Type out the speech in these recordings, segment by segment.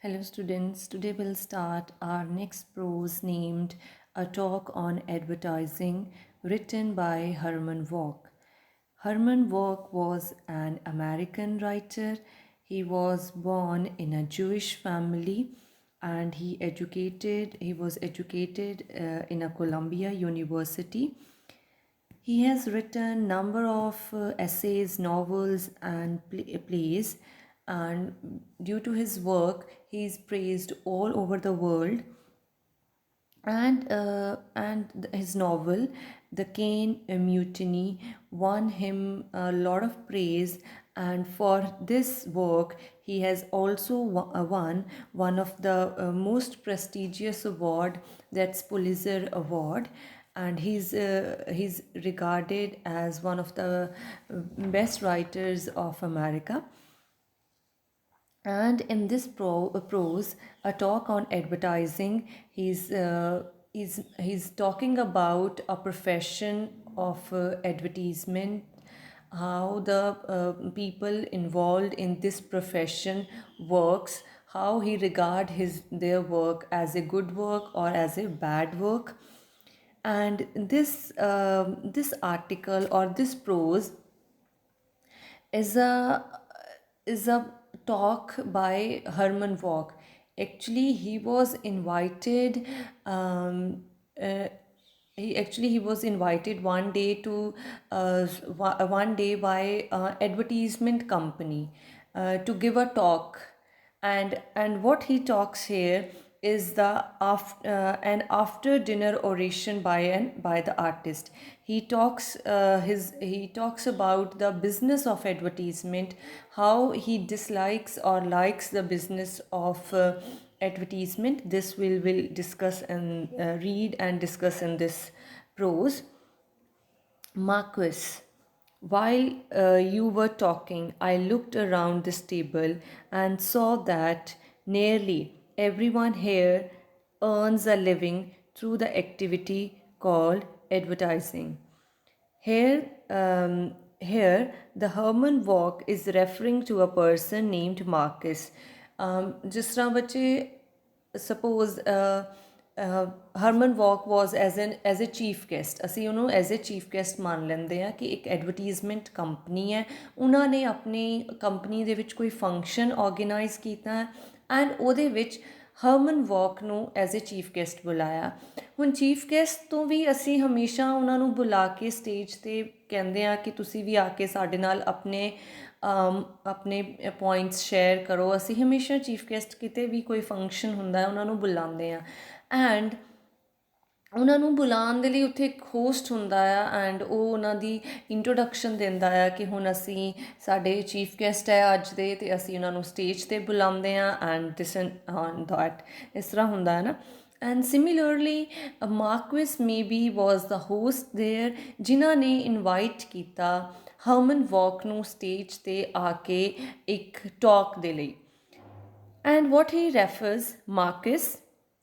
Hello students, today we'll start our next prose named A Talk on Advertising, written by Herman Wouk. Herman Wouk was an American writer. He was born in a Jewish family and he was educated in a Columbia University. He has written number of essays, novels, and plays, and due to his work, he is praised all over the world. And his novel, The Cane Mutiny, won him a lot of praise. And for this work, he has also won one of the most prestigious award, that's Pulitzer Award, and he's regarded as one of the best writers of America. And in this prose, a talk on advertising, he's talking about a profession of advertisement, how the people involved in this profession works, how he regard their work as a good work or as a bad work. And this article or this prose is a talk by Herman Wouk. Actually, he was invited. Uh, he was invited one day to one day by advertisement company to give a talk, and what he talks here is an after dinner oration by the artist. He talks about the business of advertisement, how he dislikes or likes the business of advertisement. This will discuss and read and discuss in this prose. Marquis, while you were talking, I looked around this table and saw that nearly everyone here earns a living through the activity called advertising. Here, the Herman Wouk is referring to a person named Marcus. ਜਿਸ ਤਰ੍ਹਾਂ ਬੱਚੇ suppose Herman Wouk was as a chief guest, ਅਸੀਂ ਉਹਨੂੰ as a chief guest ਮੰਨ ਲੈਂਦੇ ਹਾਂ ਕਿ ਇੱਕ ਐਡਵਰਟੀਜ਼ਮੈਂਟ ਕੰਪਨੀ ਹੈ, ਉਹਨਾਂ ਨੇ ਆਪਣੀ ਕੰਪਨੀ ਦੇ ਵਿੱਚ ਕੋਈ ਫੰਕਸ਼ਨ ਆਰਗੇਨਾਈਜ਼ ਕੀਤਾ ਹੈ ਐਂਡ ਉਹਦੇ ਵਿੱਚ ਹਰਮਨ ਵੌਕ ਨੂੰ ਐਜ਼ ਅ ਚੀਫ ਗੈਸਟ ਬੁਲਾਇਆ। ਹੁਣ ਚੀਫ ਗੈਸਟ ਤੋਂ ਵੀ ਅਸੀਂ ਹਮੇਸ਼ਾ ਉਹਨਾਂ ਨੂੰ ਬੁਲਾ ਕੇ ਸਟੇਜ 'ਤੇ ਕਹਿੰਦੇ ਹਾਂ ਕਿ ਤੁਸੀਂ ਵੀ ਆ ਕੇ ਸਾਡੇ ਨਾਲ ਆਪਣੇ ਪੁਆਇੰਟਸ ਸ਼ੇਅਰ ਕਰੋ। ਅਸੀਂ ਹਮੇਸ਼ਾ ਚੀਫ ਗੈਸਟ ਕਿਤੇ ਵੀ ਕੋਈ ਫੰਕਸ਼ਨ ਹੁੰਦਾ ਉਹਨਾਂ ਨੂੰ ਬੁਲਾਉਂਦੇ ਹਾਂ ਐਂਡ ਉਹਨਾਂ ਨੂੰ ਬੁਲਾਉਣ ਦੇ ਲਈ ਉੱਥੇ ਇੱਕ ਹੋਸਟ ਹੁੰਦਾ ਆ ਐਂਡ ਉਹ ਉਹਨਾਂ ਦੀ ਇੰਟਰੋਡਕਸ਼ਨ ਦਿੰਦਾ ਆ ਕਿ ਹੁਣ ਅਸੀਂ ਸਾਡੇ ਚੀਫ ਗੈਸਟ ਹੈ ਅੱਜ ਦੇ, ਅਤੇ ਅਸੀਂ ਉਹਨਾਂ ਨੂੰ ਸਟੇਜ 'ਤੇ ਬੁਲਾਉਂਦੇ ਹਾਂ ਐਂਡ ਦਿਸ ਔਨ ਦੈਟ, ਇਸ ਤਰ੍ਹਾਂ ਹੁੰਦਾ ਹੈ ਨਾ। And similarly marquis maybe was the host there, ਜਿਨ੍ਹਾਂ ਨੇ ਇਨਵਾਈਟ ਕੀਤਾ ਹਰਮਨ ਵੌਕ ਨੂੰ ਸਟੇਜ 'ਤੇ ਆ ਕੇ ਇੱਕ ਟਾਕ ਦੇ ਲਈ। And what he refers Marcus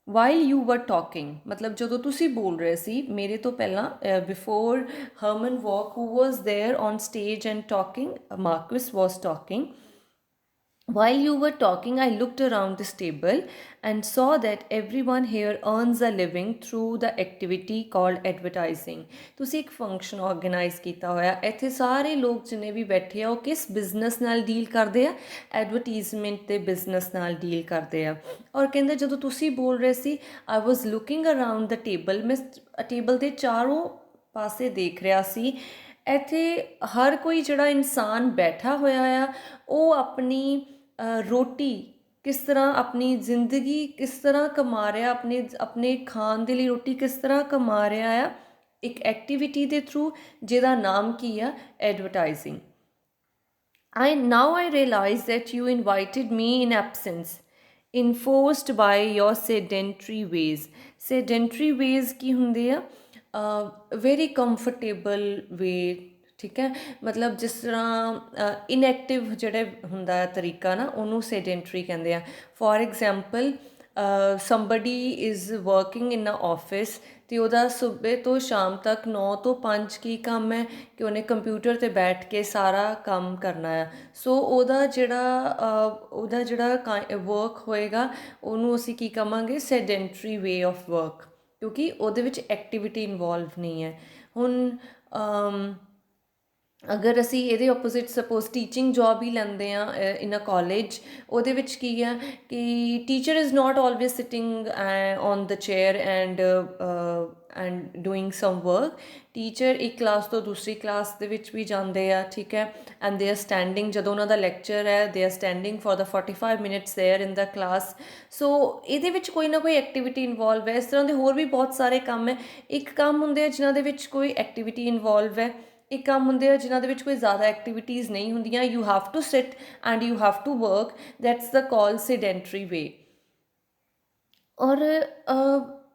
while you were talking, ਮਤਲਬ ਜਦੋਂ ਤੁਸੀਂ ਬੋਲ ਰਹੇ ਸੀ ਮੇਰੇ ਤੋਂ ਪਹਿਲਾਂ, before Herman Wouk who was there on stage and talking, Marcus was talking. While you were talking, I looked around this table and saw that everyone here earns a living through the activity called advertising. ਤੁਸੀਂ ਇੱਕ function organise ਕੀਤਾ ਹੋਇਆ, ਇੱਥੇ ਸਾਰੇ ਲੋਕ ਜਿੰਨੇ ਵੀ ਬੈਠੇ ਆ ਉਹ ਕਿਸ ਬਿਜ਼ਨਸ ਨਾਲ ਡੀਲ ਕਰਦੇ ਆ, ਐਡਵਰਟੀਜ਼ਮੈਂਟ ਦੇ ਬਿਜ਼ਨਸ ਨਾਲ ਡੀਲ ਕਰਦੇ ਆ। ਔਰ ਕਹਿੰਦੇ ਜਦੋਂ ਤੁਸੀਂ ਬੋਲ ਰਹੇ ਸੀ ਆਈ was looking around the table, ਮੈਂ ਟੇਬਲ ਦੇ ਚਾਰੋਂ ਪਾਸੇ ਦੇਖ ਰਿਹਾ ਸੀ। ਇੱਥੇ ਹਰ ਕੋਈ ਜਿਹੜਾ ਇਨਸਾਨ ਬੈਠਾ ਹੋਇਆ ਆ ਉਹ ਆਪਣੀ ਰੋਟੀ ਕਿਸ ਤਰ੍ਹਾਂ, ਆਪਣੀ ਜ਼ਿੰਦਗੀ ਕਿਸ ਤਰ੍ਹਾਂ ਕਮਾ ਰਿਹਾ, ਆਪਣੇ ਖਾਣ ਦੇ ਲਈ ਰੋਟੀ ਕਿਸ ਤਰ੍ਹਾਂ ਕਮਾ ਰਿਹਾ ਆ ਇੱਕ ਐਕਟੀਵਿਟੀ ਦੇ ਥਰੂ ਜਿਹਦਾ ਨਾਮ ਕੀ ਆ, advertising. Now I realize that you invited me in absence, enforced by your sedentary ways. Sedentary ways ਕੀ ਹੁੰਦੇ ਆ, very comfortable way, ਠੀਕ ਹੈ। ਮਤਲਬ ਜਿਸ ਤਰ੍ਹਾਂ ਇਨਐਕਟਿਵ ਜਿਹੜਾ ਹੁੰਦਾ ਤਰੀਕਾ ਨਾ, ਉਹਨੂੰ ਸੈਡੈਂਟਰੀ ਕਹਿੰਦੇ ਆ। For example, somebody is working in an office, ਤੇ ਉਹਦਾ ਸਵੇਰ ਤੋਂ ਸ਼ਾਮ ਤੱਕ 9 ਤੋਂ 5 ਕੀ ਕੰਮ ਹੈ ਕਿ ਉਹਨੇ ਕੰਪਿਊਟਰ ਤੇ ਬੈਠ ਕੇ ਸਾਰਾ ਕੰਮ ਕਰਨਾ ਆ। ਸੋ ਉਹਦਾ ਜਿਹੜਾ ਵਰਕ ਹੋਏਗਾ ਉਹਨੂੰ ਅਸੀਂ ਕੀ ਕਵਾਂਗੇ, ਸੈਡੈਂਟਰੀ ਵੇ ਆਫ ਵਰਕ, ਕਿਉਂਕਿ ਉਹਦੇ ਵਿੱਚ ਐਕਟੀਵਿਟੀ ਇਨਵੋਲਵ ਨਹੀਂ ਹੈ। ਹੁਣ ਅਗਰ ਅਸੀਂ ਇਹਦੇ ਆਪੋਜ਼ਿਟ ਸਪੋਜ਼ ਟੀਚਿੰਗ ਜੋਬ ਹੀ ਲੈਂਦੇ ਹਾਂ ਇਨ ਅ ਕਾਲਜ, ਉਹਦੇ ਵਿੱਚ ਕੀ ਹੈ ਕਿ teacher is not always sitting on the chair and doing some work. Teacher ਇੱਕ ਕਲਾਸ ਤੋਂ ਦੂਸਰੀ ਕਲਾਸ ਦੇ ਵਿੱਚ ਵੀ ਜਾਂਦੇ ਆ, ਠੀਕ ਹੈ, ਐਂਡ ਦੇ ਆਰ ਸਟੈਂਡਿੰਗ, ਜਦੋਂ ਉਹਨਾਂ ਦਾ ਲੈਕਚਰ ਹੈ they are standing for the 45 minutes there in the class. So ਇਹਦੇ ਵਿੱਚ ਕੋਈ ਨਾ ਕੋਈ ਐਕਟੀਵਿਟੀ ਇਨਵੋਲਵ ਹੈ। ਇਸ ਤਰ੍ਹਾਂ ਦੇ ਹੋਰ ਵੀ ਬਹੁਤ ਸਾਰੇ ਕੰਮ ਹੈ। ਇੱਕ ਕੰਮ ਹੁੰਦੇ ਆ ਜਿਨ੍ਹਾਂ ਦੇ ਵਿੱਚ ਕੋਈ ਐਕਟੀਵਿਟੀ ਇਨਵੋਲਵ ਹੈ, ਇੱਕ ਕੰਮ ਹੁੰਦੇ ਆ ਜਿਨ੍ਹਾਂ ਦੇ ਵਿੱਚ ਕੋਈ ਜ਼ਿਆਦਾ ਐਕਟੀਵਿਟੀਜ਼ ਨਹੀਂ ਹੁੰਦੀਆਂ। You have to sit and you have to work, that's the call sedentary way. और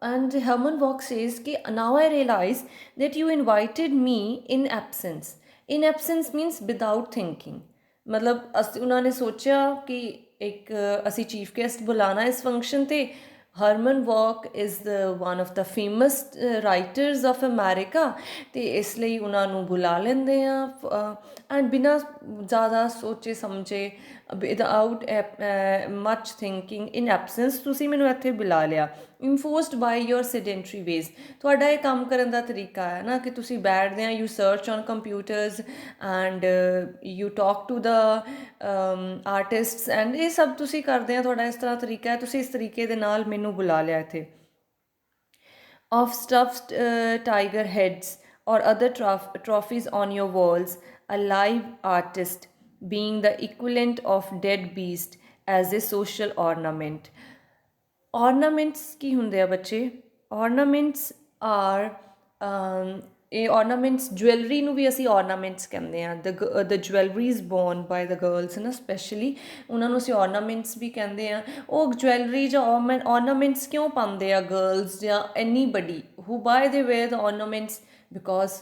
and Herman Wouk says कि now I realize that you invited me in absence. In absence means without thinking. मतलब ਉਹਨਾਂ ਨੇ ਸੋਚਿਆ ਕਿ ਇੱਕ ਅਸੀਂ chief guest ਬੁਲਾਣਾ ਇਸ ਫੰਕਸ਼ਨ ਤੇ। Herman Wouk is one of the famous writers of America, ਅਤੇ ਇਸ ਲਈ ਉਹਨਾਂ ਨੂੰ ਬੁਲਾ ਲੈਂਦੇ ਆ ਐਂਡ ਬਿਨਾਂ ਜ਼ਿਆਦਾ ਸੋਚੇ ਸਮਝੇ, ਵਿਦਆਊਟ ਮੱਚ ਥਿੰਕਿੰਗ, ਇਨ ਐਬਸੈਂਸ ਤੁਸੀਂ ਮੈਨੂੰ ਇੱਥੇ ਬੁਲਾ ਲਿਆ। ਇਨਫੋਰਸਡ ਬਾਈ ਯੋਰ ਸੈਡੈਂਟਰੀ ਵੇਜ਼, ਤੁਹਾਡਾ ਇਹ ਕੰਮ ਕਰਨ ਦਾ ਤਰੀਕਾ ਹੈ ਨਾ ਕਿ ਤੁਸੀਂ ਬੈਠਦੇ ਆ, you search on computers and you talk to the artists and ਇਹ ਸਭ ਤੁਸੀਂ ਕਰਦੇ ਆ, ਤੁਹਾਡਾ ਇਸ ਤਰ੍ਹਾਂ ਤਰੀਕਾ ਹੈ, ਤੁਸੀਂ ਇਸ ਤਰੀਕੇ ਦੇ ਨਾਲ ਮੈਨੂੰ ਬੁਲਾ ਲਿਆ ਇੱਥੇ। of stuffed tiger heads or other trophies on your walls, a live artist being the equivalent of dead beast as a social ornament. Ornaments ਕੀ ਹੁੰਦੇ ਆ ਬੱਚੇ? Ornaments are ਇਹ ornaments, ਜਵੈਲਰੀ ਨੂੰ ਵੀ ਅਸੀਂ ornaments ਕਹਿੰਦੇ ਹਾਂ। the jewelry is worn by the girls ਨਾ specially, ਉਹਨਾਂ ਨੂੰ ਅਸੀਂ ornaments ਵੀ ਕਹਿੰਦੇ ਹਾਂ। ਉਹ ਜਵੈਲਰੀ ਜਾਂ ornaments ਕਿਉਂ ਪਾਉਂਦੇ ਆ ਗਰਲਸ ਜਾਂ anybody who buy they wear the ornaments because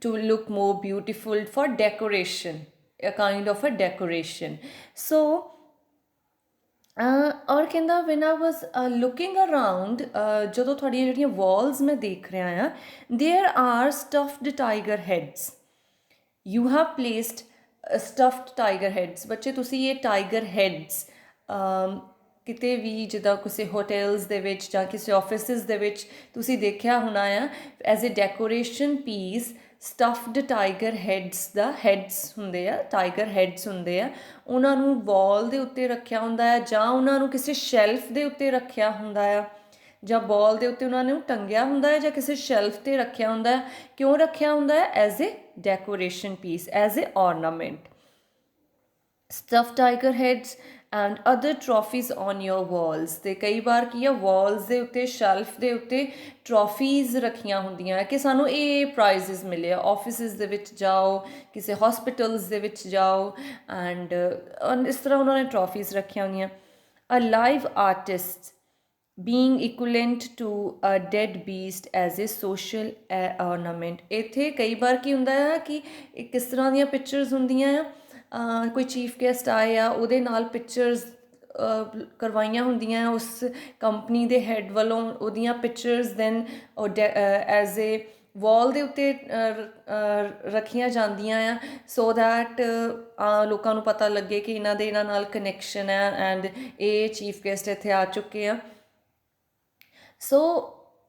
to look more beautiful, for decoration, a kind of a decoration. So ਔਰ ਕਹਿੰਦਾ when I was looking around, ਜਦੋਂ ਤੁਹਾਡੀਆਂ ਜਿਹੜੀਆਂ ਵਾਲਸ ਮੈਂ ਦੇਖ ਰਿਹਾ ਹਾਂ, there are stuffed tiger heads. You have placed stuffed tiger heads. ਬੱਚੇ ਤੁਸੀਂ ਇਹ ਟਾਈਗਰ ਹੈਡਸ ਕਿਤੇ ਵੀ ਜਿੱਦਾਂ ਕਿਸੇ ਹੋਟਲਸ ਦੇ ਵਿੱਚ ਜਾਂ ਕਿਸੇ ਆਫਿਸਿਸ ਦੇ ਵਿੱਚ ਤੁਸੀਂ ਦੇਖਿਆ ਹੋਣਾ ਆ, as a decoration piece stuffed tiger heads the, heads ਹੁੰਦੇ ਆ, ਟਾਈਗਰ ਹੈਡਸ ਹੁੰਦੇ ਆ, ਉਹਨਾਂ ਨੂੰ ਵਾਲ ਦੇ ਉੱਤੇ ਰੱਖਿਆ ਹੁੰਦਾ ਹੈ ਜਾਂ ਉਹਨਾਂ ਨੂੰ ਕਿਸੇ ਸ਼ੈਲਫ ਦੇ ਉੱਤੇ ਰੱਖਿਆ ਹੁੰਦਾ ਆ, ਜਾਂ ਵਾਲ ਦੇ ਉੱਤੇ ਉਹਨਾਂ ਨੂੰ ਟੰਗਿਆ ਹੁੰਦਾ ਹੈ ਜਾਂ ਕਿਸੇ ਸ਼ੈਲਫ 'ਤੇ ਰੱਖਿਆ ਹੁੰਦਾ ਹੈ। ਕਿਉਂ ਰੱਖਿਆ ਹੁੰਦਾ ਹੈ? As a decoration piece, as a ornament. Stuff tiger heads and other trophies on your walls. ਅਤੇ ਕਈ ਵਾਰ ਕੀ ਆ, ਵਾਲਸ ਦੇ ਉੱਤੇ, ਸ਼ੈਲਫ ਦੇ ਉੱਤੇ ਟਰੋਫੀਜ਼ ਰੱਖੀਆਂ ਹੁੰਦੀਆਂ ਕਿ ਸਾਨੂੰ ਇਹ ਪ੍ਰਾਈਜ਼ਸ ਮਿਲੇ ਆ। ਆਫਿਸਿਸ ਦੇ ਵਿੱਚ ਜਾਓ, ਕਿਸੇ ਹੌਸਪੀਟਲਸ ਦੇ ਵਿੱਚ ਜਾਓ ਐਂਡ ਇਸ ਤਰ੍ਹਾਂ ਉਹਨਾਂ ਨੇ ਟਰੋਫੀਜ਼ ਰੱਖੀਆਂ ਹੁੰਦੀਆਂ। A live artist being equivalent to a dead beast as a social ornament। ਇੱਥੇ ਕਈ ਵਾਰ ਕੀ ਹੁੰਦਾ ਆ ਕਿ ਕਿਸ ਤਰ੍ਹਾਂ ਦੀਆਂ ਪਿਕਚਰਸ ਹੁੰਦੀਆਂ ਆ, ਕੋਈ ਚੀਫ ਗੈਸਟ ਆਏ ਆ, ਉਹਦੇ ਨਾਲ ਪਿਕਚਰਸ ਕਰਵਾਈਆਂ ਹੁੰਦੀਆਂ ਉਸ ਕੰਪਨੀ ਦੇ ਹੈਡ ਵੱਲੋਂ, ਉਹਦੀਆਂ ਪਿਕਚਰਸ ਦੈਨ ਐਜ਼ ਏ ਵਾਲ ਦੇ ਉੱਤੇ ਰੱਖੀਆਂ ਜਾਂਦੀਆਂ ਆ, ਸੋ ਦੈਟ ਲੋਕਾਂ ਨੂੰ ਪਤਾ ਲੱਗੇ ਕਿ ਇਹਨਾਂ ਨਾਲ ਕਨੈਕਸ਼ਨ ਹੈ ਐਂਡ ਇਹ ਚੀਫ ਗੈਸਟ ਇੱਥੇ ਆ ਚੁੱਕੇ ਆ। ਸੋ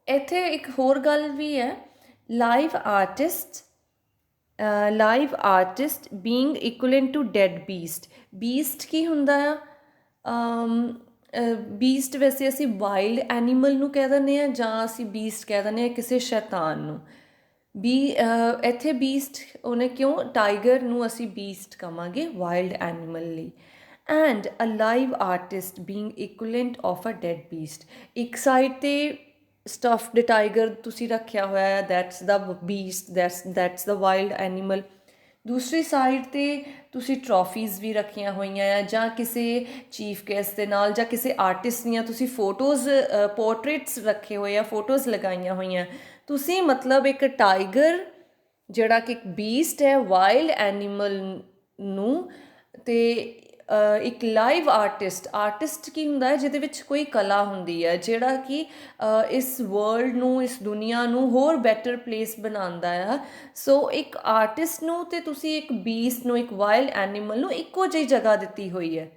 ਇੱਥੇ ਇੱਕ ਹੋਰ ਗੱਲ ਵੀ ਹੈ, live artist being equivalent to dead beast. Beast ਕੀ ਹੁੰਦਾ ਆ? ਬੀਸਟ ਵੈਸੇ ਅਸੀਂ ਵਾਈਲਡ ਐਨੀਮਲ ਨੂੰ ਕਹਿ ਦਿੰਦੇ ਹਾਂ ਜਾਂ ਅਸੀਂ ਬੀਸਟ ਕਹਿ ਦਿੰਦੇ ਹਾਂ ਕਿਸੇ ਸ਼ੈਤਾਨ ਨੂੰ। ਇੱਥੇ ਬੀਸਟ ਉਹਨੇ ਕਿਉਂ, ਟਾਈਗਰ ਨੂੰ ਅਸੀਂ ਬੀਸਟ ਕਹਾਂਗੇ ਵਾਈਲਡ ਐਨੀਮਲ ਲਈ। And a live artist being equivalent of a dead beast. ਇੱਕ ਸਾਈਡ 'ਤੇ ਸਟਫਡ ਟਾਈਗਰ ਤੁਸੀਂ ਰੱਖਿਆ ਹੋਇਆ ਹੈ, that's the beast, that's the wild animal. ਦੂਸਰੀ ਸਾਈਡ 'ਤੇ ਤੁਸੀਂ ਟਰੋਫੀਜ਼ ਵੀ ਰੱਖੀਆਂ ਹੋਈਆਂ ਆ, ਜਾਂ ਕਿਸੇ ਚੀਫ ਗੈਸਟ ਦੇ ਨਾਲ ਜਾਂ ਕਿਸੇ ਆਰਟਿਸਟ ਦੀਆਂ ਤੁਸੀਂ ਫੋਟੋਜ਼, ਪੋਰਟਰੇਟਸ ਰੱਖੇ ਹੋਏ ਆ, ਫੋਟੋਜ਼ ਲਗਾਈਆਂ ਹੋਈਆਂ। ਤੁਸੀਂ ਮਤਲਬ ਇੱਕ ਟਾਈਗਰ ਜਿਹੜਾ ਕਿ ਇੱਕ ਬੀਸਟ ਹੈ, ਵਾਈਲਡ ਐਨੀਮਲ ਨੂੰ, ਅਤੇ ਇੱਕ ਲਾਈਵ ਆਰਟਿਸਟ ਕੀ ਹੁੰਦਾ ਹੈ, ਜਿਹਦੇ ਵਿੱਚ ਕੋਈ ਕਲਾ ਹੁੰਦੀ ਹੈ, ਜਿਹੜਾ ਕਿ ਇਸ ਵਰਲਡ ਨੂੰ, ਇਸ ਦੁਨੀਆ ਨੂੰ ਹੋਰ ਬੈਟਰ ਪਲੇਸ ਬਣਾਉਂਦਾ ਆ। ਸੋ ਇੱਕ ਆਰਟਿਸਟ ਨੂੰ ਅਤੇ ਤੁਸੀਂ ਇੱਕ ਬੀਸਟ ਨੂੰ, ਇੱਕ ਵਾਈਲਡ ਐਨੀਮਲ ਨੂੰ ਇੱਕੋ ਜਿਹੀ ਜਗ੍ਹਾ ਦਿੱਤੀ ਹੋਈ ਹੈ।